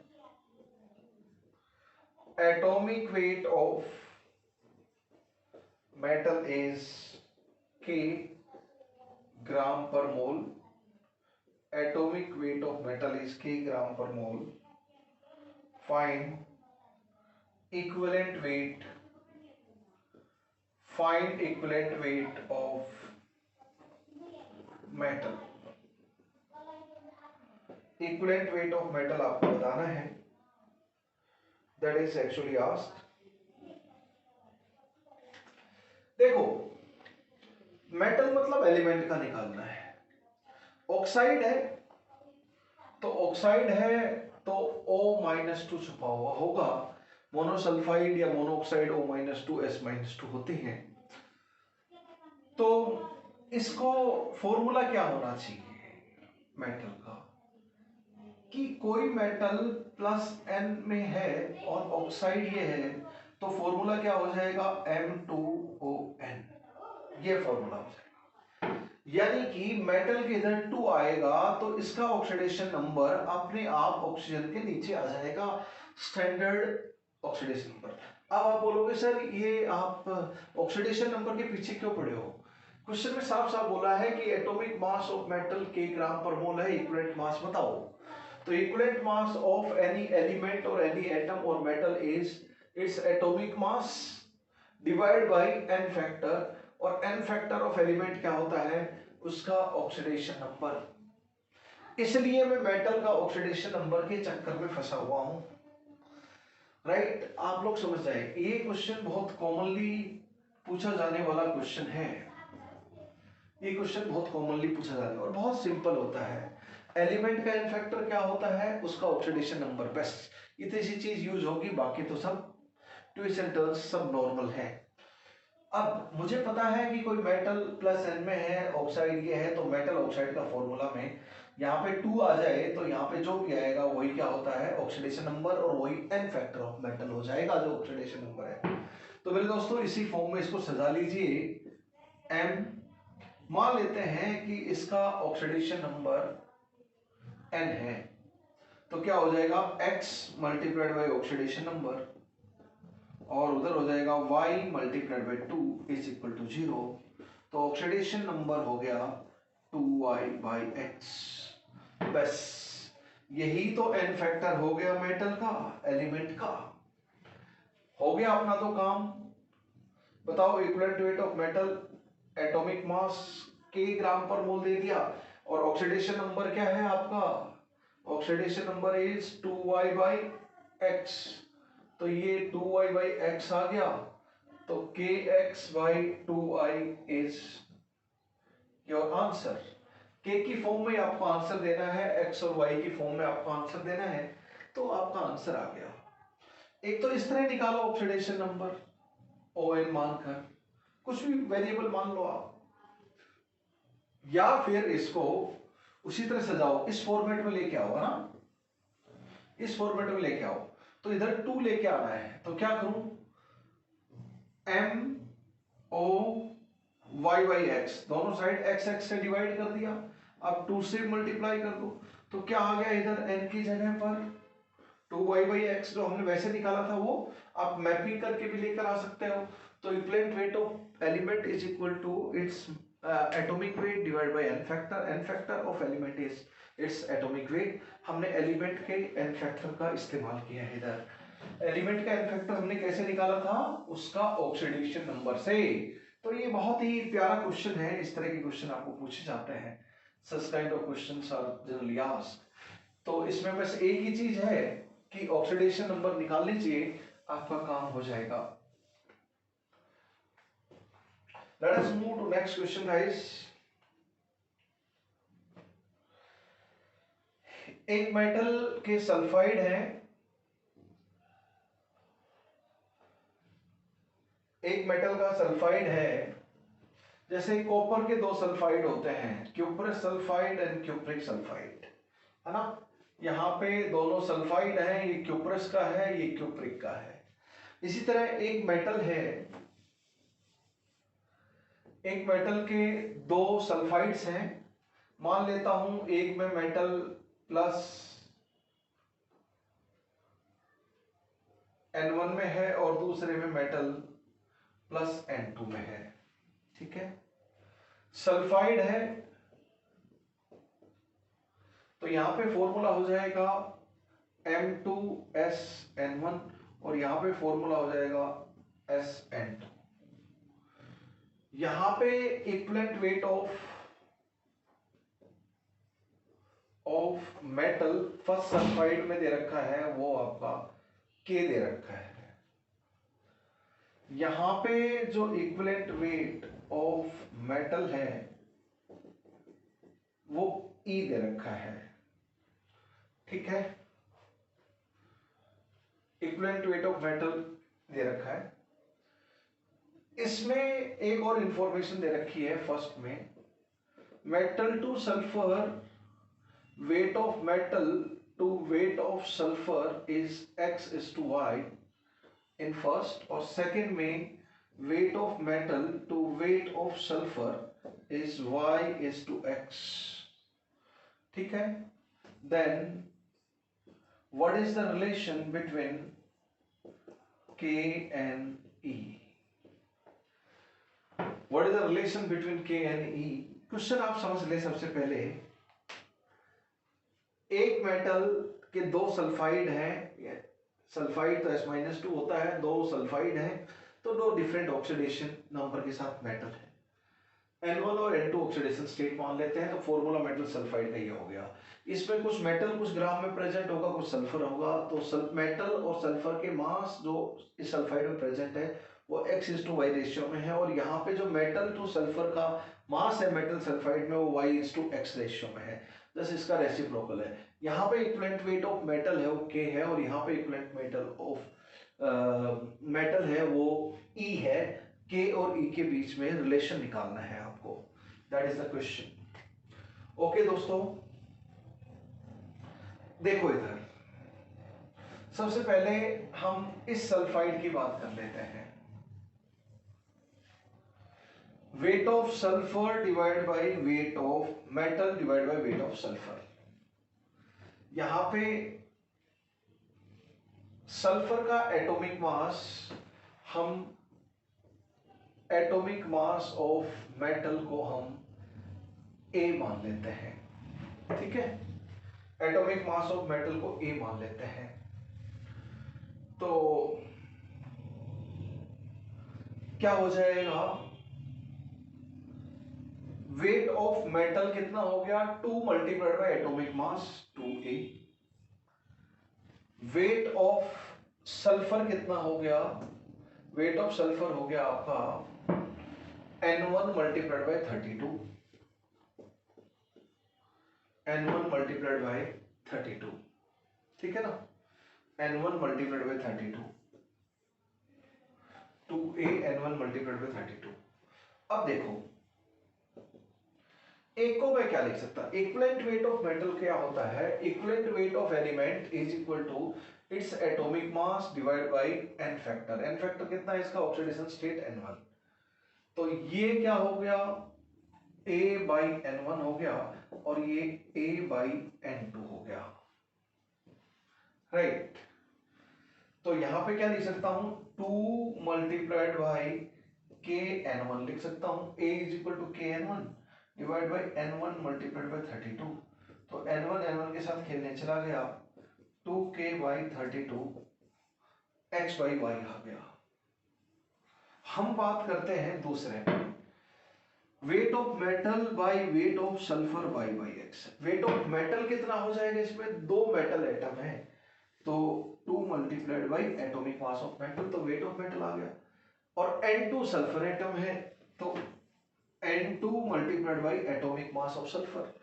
atomic weight of metal is K gram per mole, atomic weight of metal is K gram per mole. Find equivalent weight, find equivalent weight of metal, equivalent weight of metal आपको बताना है, that is actually asked. देखो metal मतलब element का निकालना है, oxide है तो ऑक्साइड है तो O-2 छुपा हुआ होगा, मोनोसल्फाइड या मोनोऑक्साइड O-2 S-2 होते हैं। तो इसको फॉर्मूला क्या होना चाहिए मेटल का, कि कोई मेटल प्लस N में है और ऑक्साइड ये है, तो फॉर्मूला क्या हो जाएगा M2ON, ये फॉर्मूला हो जाएगा। यानी कि मेटल के इधर 2 आएगा तो इसका ऑक्सीडेशन नंबर अपने आप ऑक्सीजन के नीचे आ जाएगा, स्टैंडर्ड ऑक्सीडेशन नंबर। अब आप बोलोगे सर ये आप ऑक्सीडेशन नंबर के पीछे क्यों पड़े हो, क्वेश्चन में साफ साफ बोला है कि atomic mass of metal K gram per मोल है, इक्विवेलेंट मास बताओ। तो equivalent mass of any element और एनी एटम और metal is its atomic mass divide by n factor, और n फैक्टर ऑफ एलिमेंट क्या होता है उसका ऑक्सीडेशन नंबर। इसलिए मैं मेटल का ऑक्सीडेशन नंबर के चक्कर में फंसा हुआ हूं, राइट। आप लोग समझ जाए, ये क्वेश्चन बहुत कॉमनली पूछा जाने वाला क्वेश्चन है, ये क्वेश्चन बहुत कॉमनली पूछा जाता है और बहुत सिंपल होता है। एलिमेंट का n फैक्टर क्या होता है, उसका ऑक्सीडेशन नंबर, बस इतनी सी चीज यूज होगी, बाकी तो सब ट्विस्ट एंड टर्न्स सब नॉर्मल है। अब मुझे पता है कि कोई मेटल प्लस N में है, ऑक्साइड ये है, तो मेटल ऑक्साइड का फॉर्मूला में यहाँ पे 2 आ जाए तो यहाँ पे जो भी आएगा वही क्या होता है ऑक्सीडेशन नंबर, और वही n फैक्टर ऑफ मेटल हो जाएगा जो ऑक्सीडेशन नंबर है। तो मेरे दोस्तों इसी फॉर्म में इसको सजा लीजिए। M मान लेते हैं कि इसका ऑक्सीडेशन नंबर n है, तो क्या हो जाएगा x multiplied by oxidation number, और उधर हो जाएगा y multiplied by 2 is equal to 0। तो ऑक्सीडेशन नंबर हो गया 2y बाई x। बस यही तो n फैक्टर हो गया मेटल का, एलिमेंट का, हो गया अपना तो काम। बताओ equivalent weight of metal, atomic mass K gram per मोल दे दिया, और ऑक्सीडेशन नंबर क्या है आपका, oxidation number is 2y by x, तो ये 2y बाई x आ गया, तो kx/2i is your answer. k की फॉर्म में आपको आंसर देना है, x और y की फॉर्म में आपको आंसर देना है, तो आपका आंसर आ गया। एक तो इस तरह निकालो ऑक्सीडेशन नंबर ON मानकर, कुछ भी वेरिएबल मान लो आप, या फिर इसको उसी तरह सजाओ, इस फॉर्मेट में लेके आओ, है ना, इस फॉर्मेट में लेके आओ। तो इधर 2 लेके आना है, तो क्या करूं, MOY/X दोनों साइड x से डिवाइड कर दिया, अब 2 से मल्टीप्लाई कर दो, तो क्या आ गया इधर n की जगह पर 2y/x, जो हमने वैसे निकाला था वो आप मैपिंग करके भी लेकर आ सकते हो। तो equivalent weight of element is equal to its atomic weight divide by n factor of element is its atomic weight. हमने एलिमेंट के n फैक्टर का इस्तेमाल किया है। इधर एलिमेंट का n फैक्टर हमने कैसे निकाला था, उसका ऑक्सीडेशन नंबर से। तो ये बहुत ही प्यारा क्वेश्चन है, इस तरह के क्वेश्चन आपको पूछे जाते हैं, such kind of questions are generally asked। तो इसमें बस एक ही चीज है कि ऑक्सीडेशन नंबर निकाल लीजिए, आपका काम हो जाएगा। Let us move to next question guys। एक मेटल के सल्फाइड है, एक मेटल का सल्फाइड है, जैसे कॉपर के 2 सल्फाइड होते हैं, cuprous sulphide and cupric sulphide, है ना। यहाँ पे दोनों सल्फाइड हैं, ये क्यूप्रस का है, ये क्यूप्रिक का है। इसी तरह एक मेटल है, एक मेटल के 2 सल्फाइड्स हैं, मान लेता हूं एक में मेटल प्लस N1 में है और दूसरे में मेटल प्लस N2 में है, ठीक है। सल्फाइड है, तो यहां पे फॉर्मूला हो जाएगा M2SN1 और यहां पे फॉर्मूला हो जाएगा SN2। यहां पे equivalent weight of metal first sulphide में दे रखा है, वो आपका K दे रखा है। यहां पे जो इक्विवेलेंट वेट ऑफ मेटल है वो E दे रखा है, ठीक है। इक्विवेलेंट वेट ऑफ मेटल दे रखा है। इसमें एक और इंफॉर्मेशन दे रखी है फर्स्ट में, metal to sulphur, weight of metal to weight of sulphur is X/Y in first, और सेकंड में weight of metal to weight of sulphur is Y/X, ठीक है। Then what is the relation between K and E? What is the relation between K and E? Question आप समझ ले। सबसे पहले एक मेटल के 2 सल्फाइड हैं, सल्फाइड तो S-2 होता है, 2 सल्फाइड हैं, तो 2 डिफरेंट ऑक्सीडेशन नंबर के साथ मेटल है। N1 और N2 ऑक्सीडेशन स्टेट मान लेते हैं, तो फॉर्मूला मेटल सल्फाइड का ये हो गया। इसमें कुछ मेटल कुछ ग्राम में प्रेजेंट होगा, कुछ सल्फर होगा, तो मेटल और सल्फर के मास जो इस सल्फाइड में प्रेजेंट है वो X/Y रेशियो में है, और यहाँ पे जो मेटल टू सल्फर का मास है मेटल सल्फाइड में वो Y/X रेशियो में है, जैसे इसका रेसिप्रोकल है। यहाँ पे इक्विवेलेंट वेट ऑफ मेटल है वो K है, और यहाँ पे इक्विवेलेंट मेटल है वो E है। K और E के बीच में रिलेशन निकालना है आपको, that is the question. Okay दोस्तों, देखो इधर सबसे पहले हम इस सल्फाइड की बात कर लेते हैं। Wait of sulphur divide by weight of metal divide by weight of sulphur. यहां पे सल्फर का एटॉमिक मास हम एटॉमिक मास ऑफ मेटल को हम A मान लेते हैं, ठीक है। एटॉमिक मास ऑफ मेटल को A मान लेते हैं, तो क्या हो जाएगा, वेट ऑफ मेटल कितना हो गया 2 multiplied by atomic mass 2A। Wait of sulphur कितना हो गया वेट ऑफ सल्फर हो गया आपका N1 multiplied by 32, N1 multiplied by 32, ठीक है ना, N1 multiplied by 32, 2A N1 multiplied by 32। अब देखो एक को मैं क्या लिख सकता, इक्विवेलेंट वेट ऑफ मेटल क्या होता है, equivalent weight of element is equal to its atomic mass divide by N factor. N factor कितना है इसका, ऑक्सीडेशन स्टेट N1। तो ये क्या हो गया, A बाई N1 हो गया और ये A बाई N2 हो गया, राइट। तो यहां पे क्या लिख सकता हूं, 2 मल्टीप्लाइड बाई के N1 लिख सकता हूं, A इज इक्वल टू के N1 divide by N1 multiplied by 32। तो N1 N1 के साथ खेलने चला गया, 2k by 32 x by y आ गया। हम बात करते हैं दूसरे, wait of metal by wait of sulphur by by x. Wait of metal कितना हो जाएगा, इसमें दो मेटल एटम है तो 2 multiplied by atomic mass of metal, तो वेट ऑफ मेटल आ गया। और N2 सल्फर एटम है तो N2 multiplied by atomic mass of sulphur.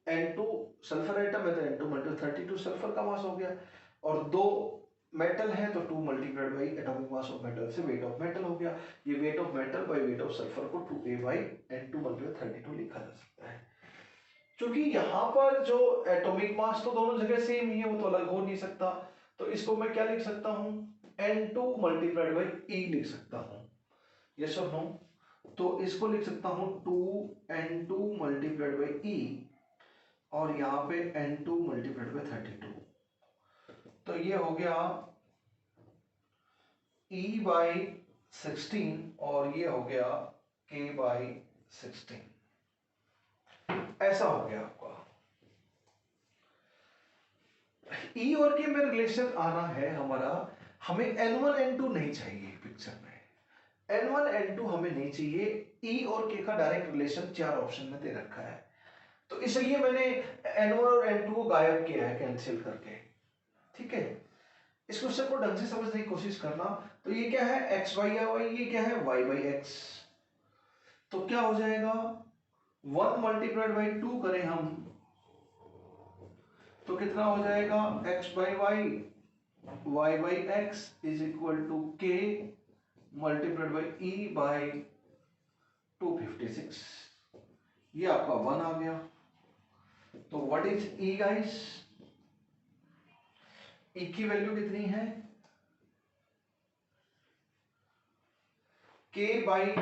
N2 sulphur atom है तो N2 मल्टीप्लाइड 32 सल्फर का मास हो गया। और दो मेटल है तो 2 multiplied by atomic mass of metal से वेट ऑफ मेटल हो गया। ये wait of metal by wait of sulphur को 2A बाई N2 मल्टीप्लाइड 32 लिखा जा सकता है। क्योंकि यहाँ पर जो एटॉमिक मास तो दोनों जगह सेम ही है, वो तो अलग हो नहीं सकता, तो इसको मैं क्या लिख सकता हूँ, N2 मल्टीप्लाइड बाई E लिख सकता हूँ, यस और नो। तो इसको लिख सकता हूँ 2N2 मल्टीप्लाइड बाई E और यहाँ पे N2 मल्टीप्लाइड बाई 32। तो ये हो गया E बाई 16 और ये हो गया K बाई 16, ऐसा हो गया आपका। E और K में रिलेशन आना है हमारा, हमें N1 N2 नहीं चाहिए पिक्चर में, N1 N2 हमें नहीं चाहिए, E और K का डायरेक्ट रिलेशन 4 ऑप्शन में दे रखा है, तो इसलिए मैंने N1 और N2 को गायब किया है कैंसिल करके, ठीक है। इस क्वेश्चन को ढंग से समझने की कोशिश करना। तो ये क्या है x बाई वाई, ये क्या है y बाई एक्स, तो क्या हो जाएगा 1 मल्टीप्लाइड बाई 2 करें हम तो कितना हो जाएगा x by Y, y by X is equal to k मल्टीप्लाइड बाई e बाई 256, ये आपका 1 आ गया। तो what is e guys, e की वैल्यू कितनी है, k बाई,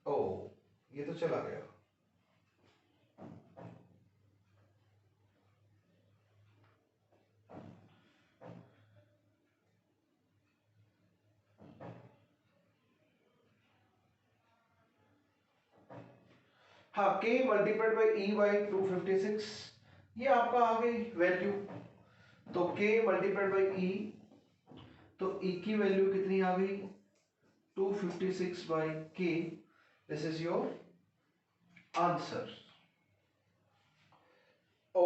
ओ ये तो चला गया, हाँ k मल्टीप्लाइड बाई e बाई 256, ये आपका आ गई वैल्यू। तो k मल्टीप्लाइड बाई e, तो e की वैल्यू कितनी आ गई 256 by k, this is your answer. Oh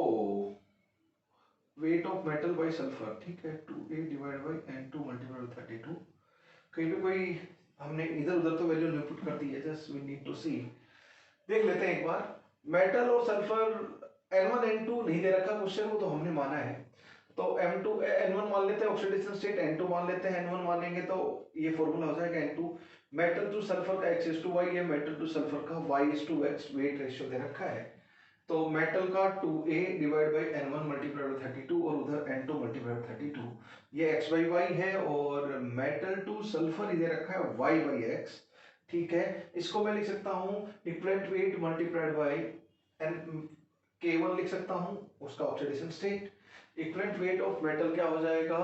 wait of metal by sulphur, ठीक है, 2A divide by N2 multiplied by 32। कहीं पे कोई हमने इधर उधर तो वैल्यू नहीं पुट कर दी है, जस्ट वी नीड टू सी, देख लेते हैं एक बार। मेटल और सल्फर N1 N2 नहीं दे रखा क्वेश्चन, वो तो हमने माना है, तो M2 N1 मान लेते हैं, ऑक्सीडेशन स्टेट N2 मान लेते हैं, N1 मानेंगे तो ये फॉर्मूला हो जाएगा N2। मेटल टू सल्फर का X:Y है, मेटल टू सल्फर का Y:X वेट रेशियो दे रखा है, तो मेटल का 2A divide by N1 multiplied by 32 और उधर N2 मल्टीप्लाइड बाई 32, ये x बाई वाई है, और मेटल टू सल्फर इधर रखा है y बाई एक्स, ठीक है। इसको मैं लिख सकता हूँ equivalent weight multiplied by K1 लिख सकता हूँ, उसका oxidation state. Equivalent weight of metal क्या हो जाएगा,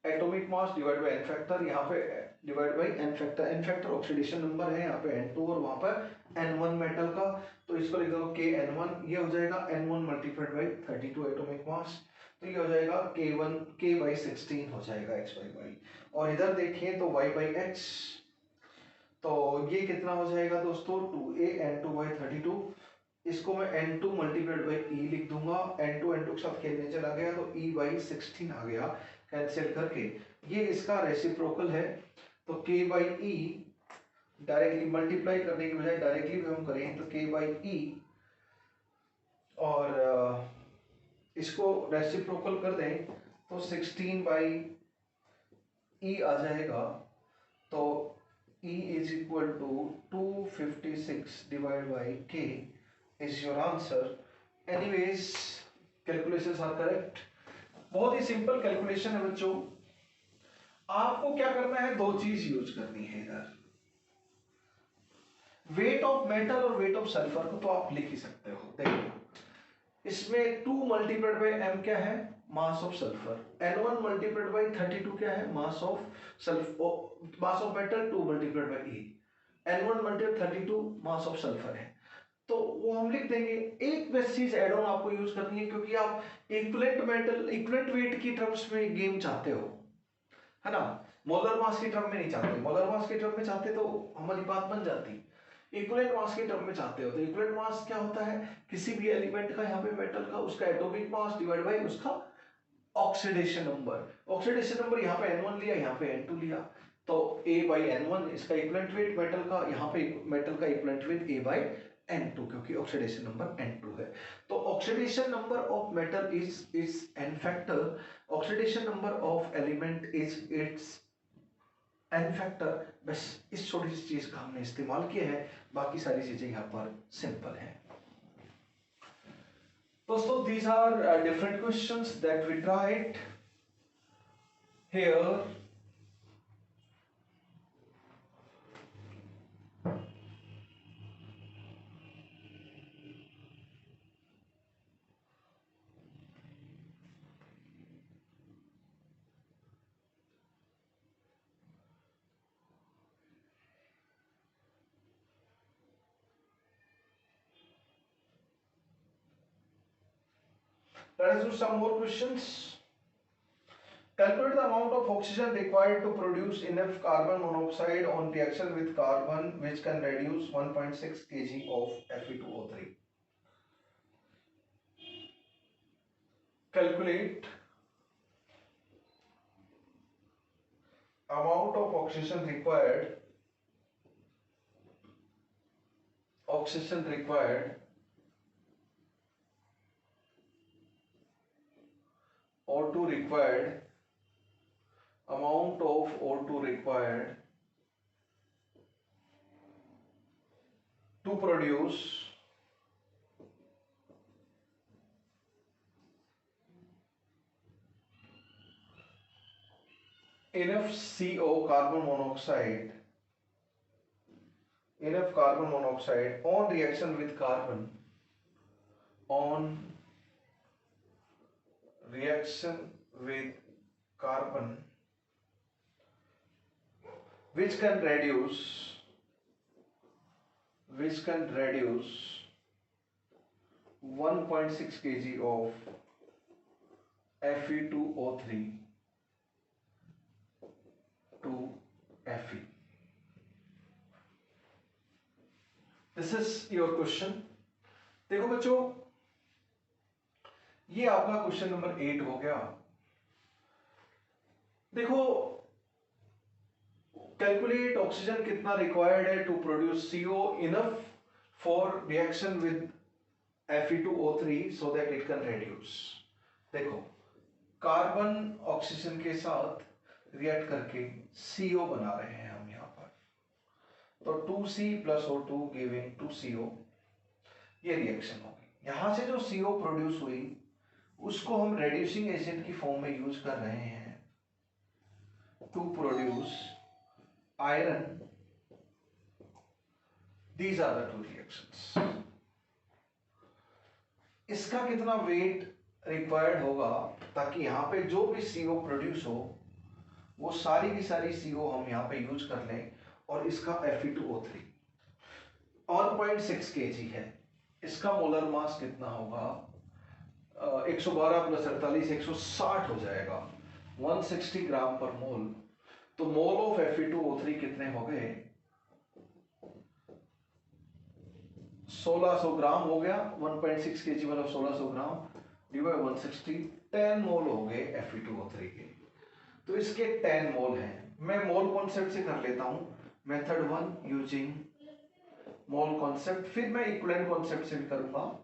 atomic mass divide by n factor, यहाँ पे divide by n factor oxidation number है यहाँ पे N2 और वहां पर N1 मेटल का, तो इसको लिख दो के N1, ये हो जाएगा N1 multiplied by 32 atomic mass, तो ये हो जाएगा K1 K बाई 16 हो जाएगा x बाई वाई। और इधर देखिए तो y बाई एक्स, तो ये कितना हो जाएगा दोस्तों 2A N2 बाई 32, इसको मैं N2 मल्टीप्लाइड बाई E लिख दूंगा, N2 N2 के साथ खेलने चला गया तो E बाई 16 आ गया कैंसिल करके, ये इसका रेसिप्रोकल है, तो K by E directly multiply करने की बजाय डायरेक्टली भी हम करें तो K बाई ई और इसको रेसिप्रोकल कर दें तो 16 बाई ई आ जाएगा। तो E is equal to 256 divided by K is your answer. Anyways, calculations are correct. बहुत ही सिंपल कैलकुलेशन है बच्चों। आपको क्या करना है, दो चीज यूज करनी है इधर। वेट ऑफ मेटल और वेट ऑफ सल्फर को तो आप लिख ही सकते हो। देखो इसमें 2 मल्टीप्लाइड बाई m क्या है, mass of sulphur. N1 multiplied by 32 क्या है, mass of sulphur, mass of metal 2 multiplied by E। N1 multiplied 32 mass of sulphur है, तो वो हम लिख देंगे। एक बस चीज एड ऑन आपको यूज करनी है, क्योंकि आप इक्विवेलेंट मेटल इक्विवेलेंट वेट की टर्म्स में गेम चाहते हो, है ना, मोलर मास की टर्म में नहीं चाहते। मोलर मास की टर्म में चाहते तो हमारी बात बन जाती। इक्विवेलेंट मास के टर्म में चाहते हो तो इक्विवेलेंट मास क्या होता है, किसी भी एलिमेंट का, यहाँ पे मेटल का, उसका एटॉमिक मास डिवाइड बाय उसका ऑक्सीडेशन नंबर। ऑक्सीडेशन नंबर यहाँ पे N1 लिया, यहाँ पे N2 लिया, तो A बाई N1 इसका इक्विवेलेंट वेट मेटल का, यहाँ पे मेटल का equivalent weight A by N2, क्योंकि ऑक्सीडेशन नंबर N2 है। तो oxidation number of metal is N factor, oxidation number of element is it's N factor. बस इस छोटी सी चीज का हमने इस्तेमाल किया है, बाकी सारी चीजें यहाँ पर सिंपल हैं। दोस्तों, these are different questions that we tried here. Let us do some more questions. Calculate the amount of oxygen required to produce enough carbon monoxide on reaction with carbon which can reduce 1.6 kg of Fe2O3. Calculate amount of oxygen required O2 required, amount of O2 required to produce enough CO, carbon monoxide, enough carbon monoxide on reaction with carbon, on reaction with carbon, which can reduce 1.6 kg of Fe2O3 to Fe. This is your question. देखो बच्चों, ये आपका question number 8 हो गया। देखो, calculate oxygen कितना required है to produce CO enough for reaction with Fe2O3 so that it can reduce. देखो, कार्बन ऑक्सीजन के साथ रिएक्ट करके CO बना रहे हैं हम यहाँ पर, तो 2C plus O2 giving 2CO, ये रिएक्शन होगी। यहाँ से जो CO प्रोड्यूस हुई उसको हम रेड्यूसिंग एजेंट की फॉर्म में यूज कर रहे हैं to produce iron. These are the two reactions. इसका कितना वेट रिक्वायर्ड होगा ताकि यहाँ पे जो भी CO प्रोड्यूस हो वो सारी की सारी CO हम यहाँ पे यूज कर लें, और इसका Fe2O3 1.6 kg है। इसका मोलर मास कितना होगा, 112 प्लस 48 160 हो जाएगा, 160 ग्राम पर मोल। तो मोल ऑफ Fe2O3 कितने हो गए, 1600 ग्राम हो गया। 1.6 kg मतलब 1600 ग्राम डिवाइड 160, 10 मोल हो गए Fe2O3 के। तो इसके 10 मोल हैं। मैं मोल कॉन्सेप्ट से कर लेता हूं, मेथड 1 यूजिंग मोल कॉन्सेप्ट, फिर मैं इक्विवेलेंट कॉन्सेप्ट से भी करूंगा।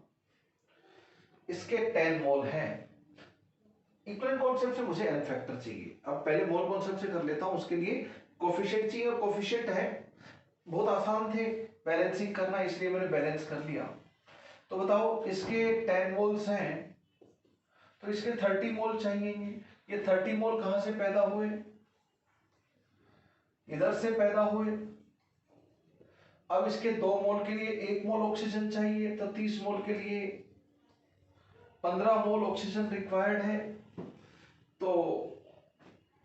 इसके 10 मोल हैं। इक्विवेलेंट कॉन्सेप्ट से मुझे n फैक्टर चाहिए। अब पहले मोल कॉन्सेप्ट से कर लेता हूं, उसके लिए कोफिशिएंट चाहिए, और कोफिशिएंट है बहुत आसान थे बैलेंसिंग करना, इसलिए मैंने बैलेंस कर लिया। तो बताओ इसके 10 मोल्स हैं, तो इसके 30 मोल चाहिए। ये 30 मोल कहां से पैदा हुए? इधर से पैदा हुए। अब इसके 2 मोल के लिए 1 मोल ऑक्सीजन चाहिए, तो 30 मोल के लिए 15 मोल ऑक्सीजन रिक्वायर्ड है। तो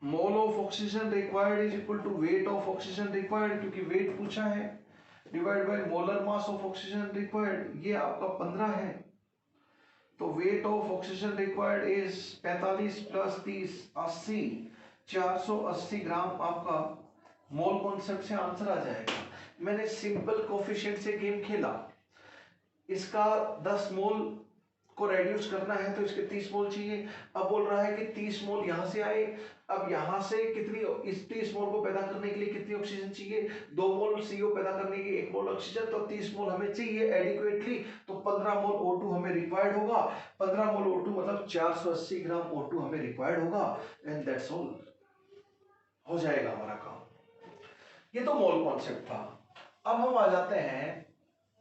mole of oxygen required is equal to weight of oxygen required, क्योंकि वेट पूछा है, divide by molar mass of oxygen required, ये आपका 15 है। तो weight of oxygen required is 45 plus 30 80, 480 gram आपका मोल कॉन्सेप्ट से आंसर आ जाएगा। मैंने सिंपल कोफिशिएंट से गेम खेला। इसका 10 मोल को रेड्यूस करना है तो इसके 30 मोल चाहिए। अब बोल रहा है कि 30 मोल यहां से आए, अब यहां से कितनी, इस 30 मोल को पैदा करने के लिए कितनी ऑक्सीजन चाहिए? 2 मोल CO पैदा करने के लिए 1 मोल ऑक्सीजन, तो 30 मोल हमें चाहिए एडिक्वेटली, तो 15 मोल O2 हमें रिक्वायर्ड होगा। 15 मोल O2 मतलब 480 ग्राम O2 हमें रिक्वायर्ड होगा, एंड दैट्स ऑल, हो जाएगा हमारा काम। ये तो मोल कॉन्सेप्ट था। अब हम आ जाते हैं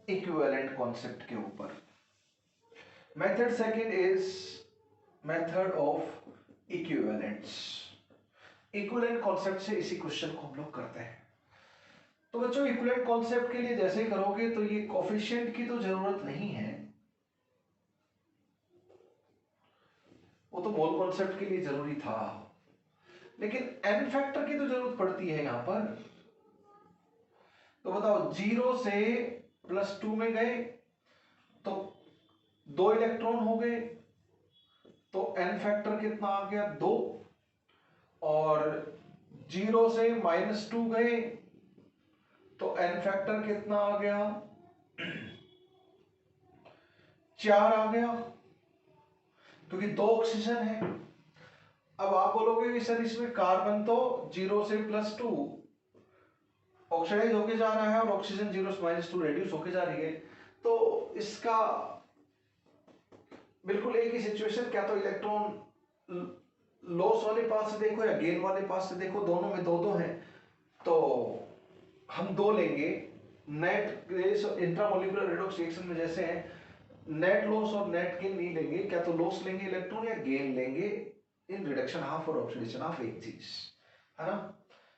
इक्विवेलेंट कॉन्सेप्ट के ऊपर। Method second is method of equivalence. Equivalent concept से इसी क्वेश्चन को हम लोग करते हैं। तो बच्चों इक्विवेलेंट कॉन्सेप्ट के लिए जैसे ही करोगे तो ये कोफिशिएंट की तो जरूरत नहीं है, वो तो मोल कॉन्सेप्ट के लिए जरूरी था, लेकिन एन फैक्टर की तो जरूरत पड़ती है यहां पर। तो बताओ 0 से +2 में गए तो 2 इलेक्ट्रॉन हो गए, तो एन फैक्टर कितना आ गया? 2। और 0 से -2 गए तो एन फैक्टर कितना आ गया? 4 आ गया, क्योंकि 2 ऑक्सीजन है। अब आप बोलोगे कि सर इसमें कार्बन तो 0 से +2 ऑक्सीडाइज होके जा रहा है और ऑक्सीजन 0 से -2 रेड्यूस होके जा रही है, तो इसका बिल्कुल एक ही सिचुएशन, क्या तो इलेक्ट्रॉन लॉस वाले पास से देखो या गेन वाले पास से देखो, दोनों में 2-2 है, तो हम 2 लेंगे। नेट इंट्रामोलिकुलर रेडॉक्स रिएक्शन में जैसे है, नेट लॉस और नेट गेन नहीं लेंगे, क्या तो लॉस लेंगे इलेक्ट्रॉन या गेन लेंगे इन रिडक्शन हाफ और ऑक्सीडेशन हाफ, एक चीज है ना।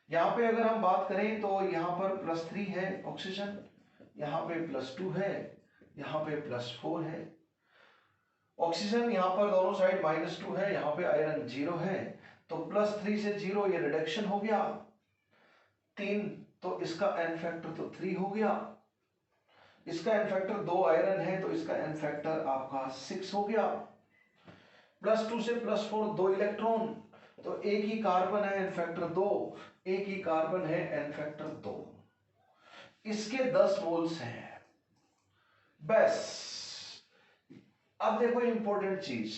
यहाँ पे अगर हम बात करें तो यहाँ पर +3 है ऑक्सीजन, यहाँ पे +2 है, यहाँ पे +4 है। ऑक्सीजन यहाँ पर दोनों साइड -2 है, यहाँ पे आयरन 0 है, तो +3 से 0 ये रिडक्शन हो गया 3, तो इसका एन फैक्टर तो 3 हो गया। इसका एन फैक्टर 2 आयरन है, तो इसका एन फैक्टर आपका 6 हो गया। +2 से +4 2 इलेक्ट्रॉन, तो एक ही कार्बन है, एन फैक्टर 2, एक ही कार्बन है, एन फैक्टर 2। इसके 10 मोल्स हैं बस। अब देखो इंपॉर्टेंट चीज,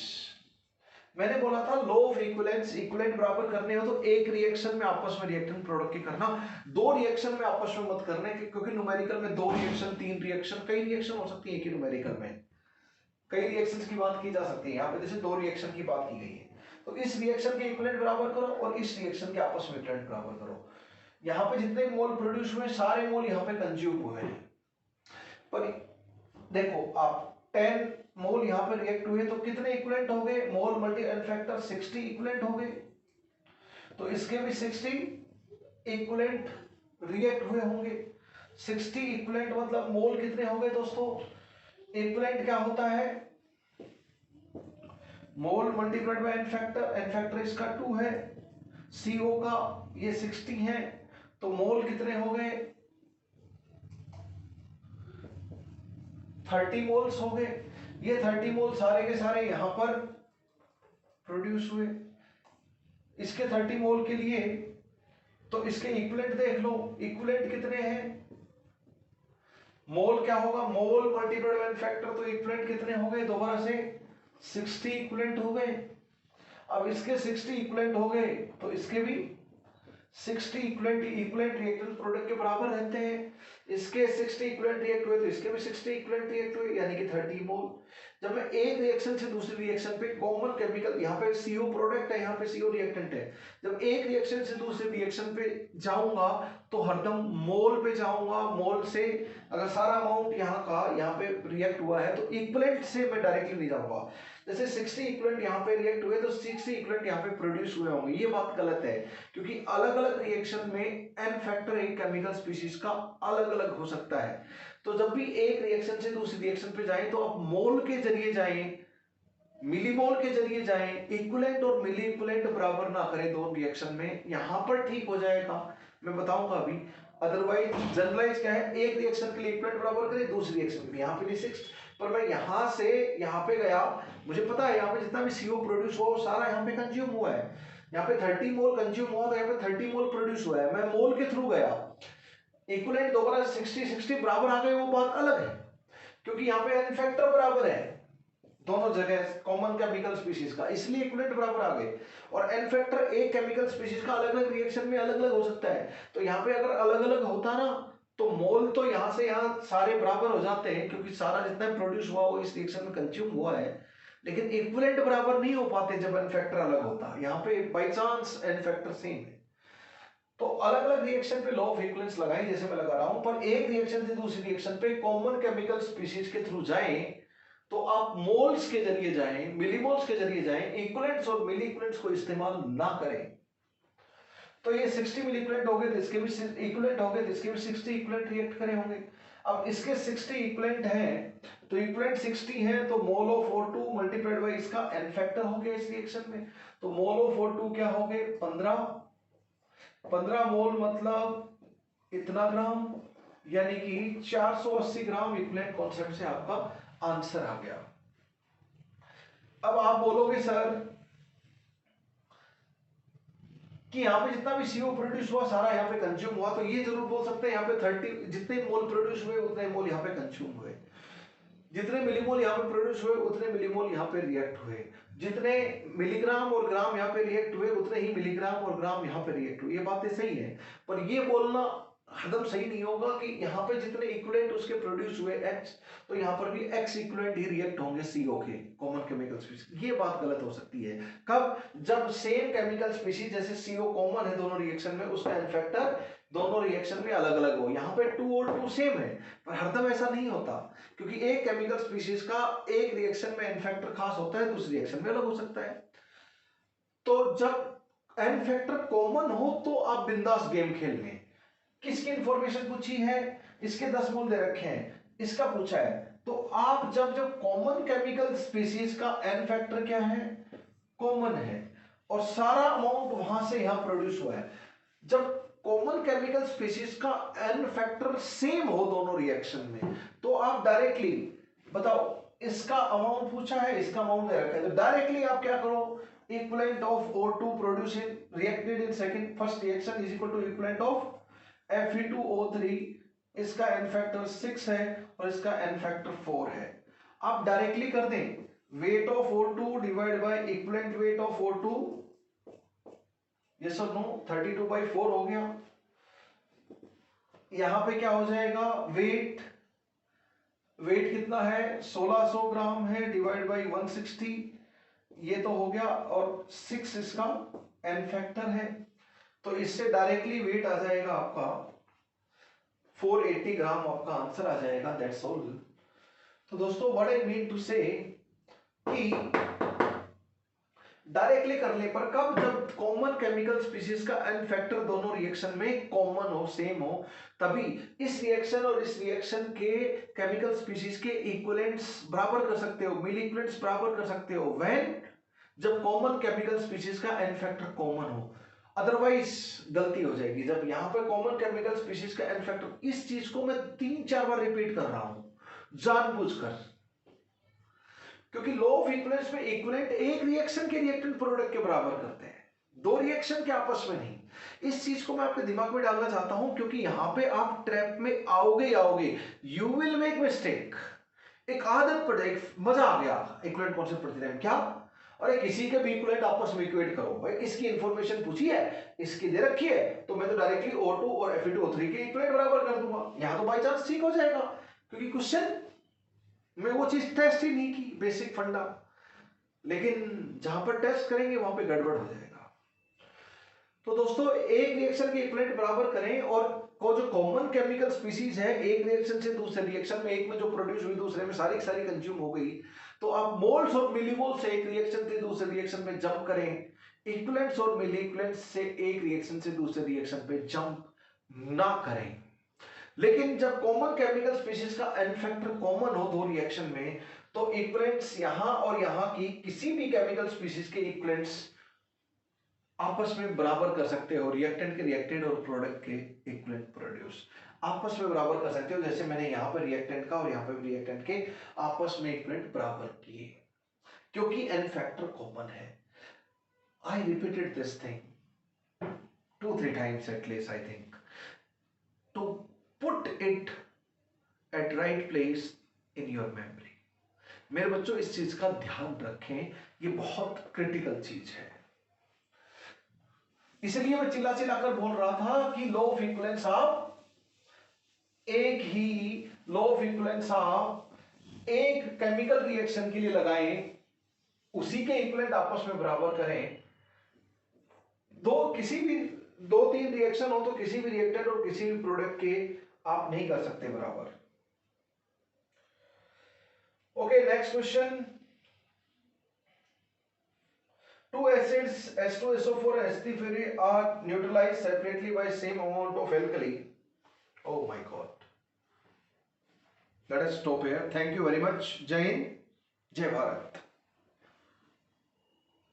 मैंने बोला था लॉ ऑफ इक्विवेलेंस, इक्विवेलेंट बराबर करने हो तो एक रिएक्शन में आपस में रिएक्टेंट प्रोडक्ट की करना, 2 रिएक्शन में आपस में मत करने, क्योंकि न्यूमेरिकल में 2 रिएक्शन 3 रिएक्शन कई रिएक्शन हो सकती है एक ही न्यूमेरिकल में, कई रिएक्शंस की बात की जा सकती है। यहाँ पे जैसे 2 रिएक्शन की बात की गई है, तो इस रिएक्शन के इक्विवेलेंट बराबर करो और इस रिएक्शन के आपस में इक्विवेलेंट बराबर करो। यहाँ पे जितने मोल प्रोड्यूस हुए सारे मोल यहाँ पे कंज्यूम हुए हैं, पर देखो आप 10 मोल यहाँ पे रिएक्ट हुए तो कितने इक्विवेलेंट हो गए? मोल मल्टी एन फैक्टर 60 इक्विवेलेंट हो गए, तो इसके भी 60 इक्विवेलेंट रिएक्ट हुए होंगे। 60 इक्विवेलेंट मतलब मोल कितने हो गए दोस्तों? इक्विवेलेंट क्या होता है? मोल मल्टीप्लाइड बाय एन फैक्टर इसका 2 है, CO का ये 60 है, तो मोल कितने हो गए? 30 मोल्स हो गए। ये 30 मोल सारे के सारे यहां पर प्रोड्यूस हुए। इसके 30 मोल के लिए तो इसके इक्विवेलेंट देख लो, इक्विवेलेंट कितने हैं? मोल क्या होगा? मोल मल्टीप्लाइड बाय एन फैक्टर, तो इक्विवेलेंट कितने हो गए? दोबारा से 60 इक्विवेलेंट हो गए। अब इसके 60 इक्विवेलेंट हो गए तो इसके भी 60 इक्विवेलेंट रिएक्टेंट प्रोडक्ट के बराबर रहते हैं। इसके 60 इक्विवेलेंट रिएक्ट हुए तो इसके भी 60 इक्विवेलेंट रिएक्ट हुए, यानी कि 30 मोल। जब मैं एक रिएक्शन से दूसरी रिएक्शन पे कॉमन केमिकल, यहाँ पे CO प्रोडक्ट है, यहाँ पे CO रिएक्टेंट है, जब एक रिएक्शन से दूसरे रिएक्शन पे जाऊंगा तो हरदम मोल पे जाऊंगा। मोल से अगर सारा अमाउंट यहाँ का यहाँ पे रिएक्ट हुआ है तो इक्विवेलेंट से मैं डायरेक्टली नहीं जाऊंगा। जैसे 60 इक्विवेलेंट यहाँ पे रिएक्ट हुए तो 60 इक्विवेलेंट यहाँ पे प्रोड्यूस हुए होंगे, ये बात गलत है, क्योंकि अलग अलग रिएक्शन में एन फैक्टर एक केमिकल स्पीशीज का अलग अलग हो सकता है। तो जब भी एक रिएक्शन से दूसरी रिएक्शन पे जाएं तो आप मोल के जरिए जाएं, मिलीमोल के जरिए जाएं, इक्विवेलेंट और मिली इक्विवेलेंट बराबर ना करें दोनों रिएक्शन में, यहां पर ठीक हो जाएगा, मैं बताऊंगा अभी। अदरवाइज जनरलाइज क्या है, एक रिएक्शन के लिए इक्विवेलेंट बराबर करें, दूसरी रिएक्शन के लिए, यहाँ पे नहीं 6, पर मैं यहां से यहां पे गया, मुझे पता है यहाँ पे जितना भी CO प्रोड्यूस हुआ वो सारा यहाँ पे कंज्यूम हुआ है, यहाँ पे 30 मोल कंज्यूम हुआ तो यहाँ पे 30 मोल प्रोड्यूस हुआ है, मैं मोल के थ्रू गया। इक्विवेलेंट दोबारा 60 बराबर आ गए वो बात अलग है, क्योंकि यहाँ पे एन फैक्टर बराबर है दोनों जगह कॉमन केमिकल स्पीशीज का, इसलिए इक्विवेलेंट बराबर आ गए। और एन फैक्टर एक केमिकल स्पीशीज का अलग अलग रिएक्शन में अलग अलग हो सकता है, तो यहाँ पे अगर अलग अलग होता ना तो मोल तो यहाँ से यहाँ सारे बराबर हो जाते हैं, क्योंकि सारा जितना प्रोड्यूस हुआ वो इस रिएक्शन में कंज्यूम हुआ है, लेकिन इक्विवेलेंट बराबर नहीं हो पाते जब एन फैक्टर अलग होता। यहाँ पे by chance n factor same है, तो अलग अलग रिएक्शन पे लॉ ऑफ इक्विवेलेंस लगाएं जैसे मैं लगा रहा हूं, पर एक रिएक्शन से दूसरी रिएक्शन पे कॉमन केमिकल स्पीशीज के थ्रू जाएं तो आप मोल्स के जरिए जाएं, मिलीमोल्स के जरिए जाएं, इक्विवेलेंट्स और मिली इक्विवेलेंट्स को इस्तेमाल ना करें। तो ये 60 मिली इक्विवेलेंट हो गए तो इसके भी इक्विवेलेंट हो गए तो इसके भी 60 इक्विवेलेंट रिएक्ट करे होंगे। अब इसके 60 इक्विवेलेंट हैं तो इक्विवेलेंट 60 है तो mole of O2 multiplied by इसका एन फैक्टर हो गया इस रिएक्शन में, तो मोल ऑफ O2 क्या हो गए 15 मोल मतलब इतना ग्राम, यानी कि 480 ग्राम इक्विवेलेंट कॉन्सेप्ट से आपका आंसर आ गया। अब आप बोलोगे सर कि यहाँ पे जितना भी CO प्रोड्यूस हुआ सारा यहाँ पे कंज्यूम हुआ, तो ये जरूर बोल सकते हैं यहाँ पे 30 जितने मोल प्रोड्यूस हुए उतने मोल यहाँ पे कंज्यूम हुए, जितने मिलीमोल यहाँ पे प्रोड्यूस हुए उतने मिलीमोल यहाँ पे रिएक्ट हुए, जितने मिलीग्राम और ग्राम यहाँ पे रिएक्ट हुए उतने ही मिलीग्राम और ग्राम यहाँ पे रिएक्ट हुए। ये बातें सही है, पर ये बोलना हरदम सही नहीं होगा कि यहाँ पे जितने इक्विवेलेंट उसके प्रोड्यूस हुए X, तो यहाँ पर भी X इक्विवेलेंट ही रिएक्ट होंगे CO के कॉमन केमिकल स्पीशीज। ये बात गलत हो सकती है कब, जब सेम केमिकल स्पीशीज जैसे CO कॉमन है दोनों रिएक्शन में, उसका एन फैक्टर दोनों रिएक्शन में अलग अलग हो। यहाँ पे 2 और 2 सेम है, पर हरदम ऐसा नहीं होता, क्योंकि एक केमिकल स्पीशीज का एक रिएक्शन में एन फैक्टर खास होता है, दूसरी रिएक्शन में अलग हो सकता है। तो जब एन फैक्टर कॉमन हो तो आप बिंदास गेम खेल लें। किसकी इंफॉर्मेशन पूछी है, इसके 10 मोल दे रखे हैं, इसका पूछा है, तो आप जब जब कॉमन केमिकल स्पीशीज का एन फैक्टर क्या है कॉमन है और सारा अमाउंट वहां से यहां प्रोड्यूस हुआ है, जब कॉमन केमिकल स्पीशीज का एन फैक्टर सेम हो दोनों रिएक्शन में, तो आप डायरेक्टली बताओ इसका अमाउंट पूछा है, इसका अमाउंट दे रखा है, तो डायरेक्टली आप क्या करो, equivalent of O2 produce in reacted in second first reaction is equal to equivalent of Fe2O3, इसका एन फैक्टर 6 है और इसका एन फैक्टर 4 है। आप डायरेक्टली कर दें weight of O2 divide by equivalent weight of O2, yes और no, 32/4 हो गया। यहां पे क्या हो जाएगा, वेट कितना है 1600 ग्राम है डिवाइड बाय 160, ये तो हो गया, और 6 इसका एन फैक्टर है, तो इससे डायरेक्टली वेट आ जाएगा आपका 480 ग्राम, आपका आंसर आ जाएगा, दैट्स ऑल। तो दोस्तों व्हाट आई मीन टू से कि डायरेक्टली करने पर कब, जब कॉमन केमिकल स्पीशीज का एन फैक्टर दोनों रिएक्शन में कॉमन हो, सेम हो, तभी इस रिएक्शन और इस रिएक्शन के केमिकल स्पीशीज के इक्विवेलेंट्स बराबर कर सकते हो, मिली इक्विवेलेंट्स बराबर कर सकते हो, व्हेन जब कॉमन केमिकल स्पीशीज का एन फैक्टर कॉमन हो। अदरवाइज गलती हो जाएगी। जब यहां पे कॉमन केमिकल स्पीशीज का एन फैक्टर, इस चीज को मैं 3-4 बार रिपीट कर रहा हूं जानबूझकर, क्योंकि लॉ ऑफ इक्विवेलेंस में इक्विवेलेंट एक रिएक्शन के रिएक्टेंट प्रोडक्ट के बराबर करते हैं, दो रिएक्शन के आपस में नहीं। इस चीज को मैं आपके दिमाग में डालना चाहता हूं, क्योंकि यहां पे आप ट्रैप में आओगे, यू विल मेक मिस्टेक। एक आदत पड़ जाएगी, मजा आ गया इक्विवेलेंट कॉन्सेप्ट पढ़ते टाइम क्या, अरे किसी के भी इक्विवेलेंट आपस में इक्वेट करो, भाई इसकी इंफॉर्मेशन पूछी है, इसकी दे रखी है, तो मैं तो डायरेक्टली O2 और Fe2O3 के इक्विवेलेंट बराबर कर दूंगा। यहां तो बाई चांस ठीक हो जाएगा, क्योंकि क्वेश्चन में वो चीज टेस्ट ही नहीं की, बेसिक फंडा। लेकिन जहां पर टेस्ट करेंगे वहां पे गड़बड़ हो जाएगा। तो दोस्तों एक रिएक्शन के इक्विवेलेंट बराबर करें, और को जो कॉमन केमिकल स्पीसीज है एक रिएक्शन से दूसरे रिएक्शन में, एक में जो प्रोड्यूस हुई दूसरे में सारी सारी कंज्यूम हो गई, तो आप मोल्स और मिलीमोल से एक रिएक्शन से दूसरे रिएक्शन में जंप करें, इक्विवेलेंट्स और मिली इक्विवेलेंट्स से एक रिएक्शन से दूसरे रिएक्शन पे जंप ना करें। लेकिन जब कॉमन केमिकल स्पीशीज का एन फैक्टर कॉमन हो दो रिएक्शन में, तो इक्विवेलेंट्स यहां और यहां की किसी भी केमिकल स्पीशीज के इक्विवेलेंट्स आपस में बराबर कर सकते हो, रिएक्टेंट के रिएक्टेड और प्रोडक्ट के इक्विवेलेंट प्रोड्यूस आपस में बराबर कर सकते हो। जैसे मैंने यहां पर रिएक्टेंट का और यहां पर रिएक्टेंट के आपस में इक्विवेलेंट बराबर किए, क्योंकि एन फैक्टर कॉमन है। I repeated this thing 2-3 times at least, I think, to put it at right place in your memory। मेरे बच्चों इस चीज का ध्यान रखें, ये बहुत क्रिटिकल चीज है। इसलिए मैं चिल्ला चिल्ला कर बोल रहा था कि लॉ ऑफ इक्विवेलेंस आप एक ही लॉ ऑफ इक्विवेलेंस आप एक केमिकल रिएक्शन के लिए लगाएं, उसी के इक्विवेलेंट आपस में बराबर करें। किसी भी 2-3 रिएक्शन हो तो किसी भी रिएक्टेंट और किसी भी प्रोडक्ट के आप नहीं कर सकते बराबर। Okay, next question. Two acids H2SO4 and H3 are neutralized separately by same amount of alkali. Oh my God. Let us stop here. Thank you very much. Jai Hind, Jai Bharat.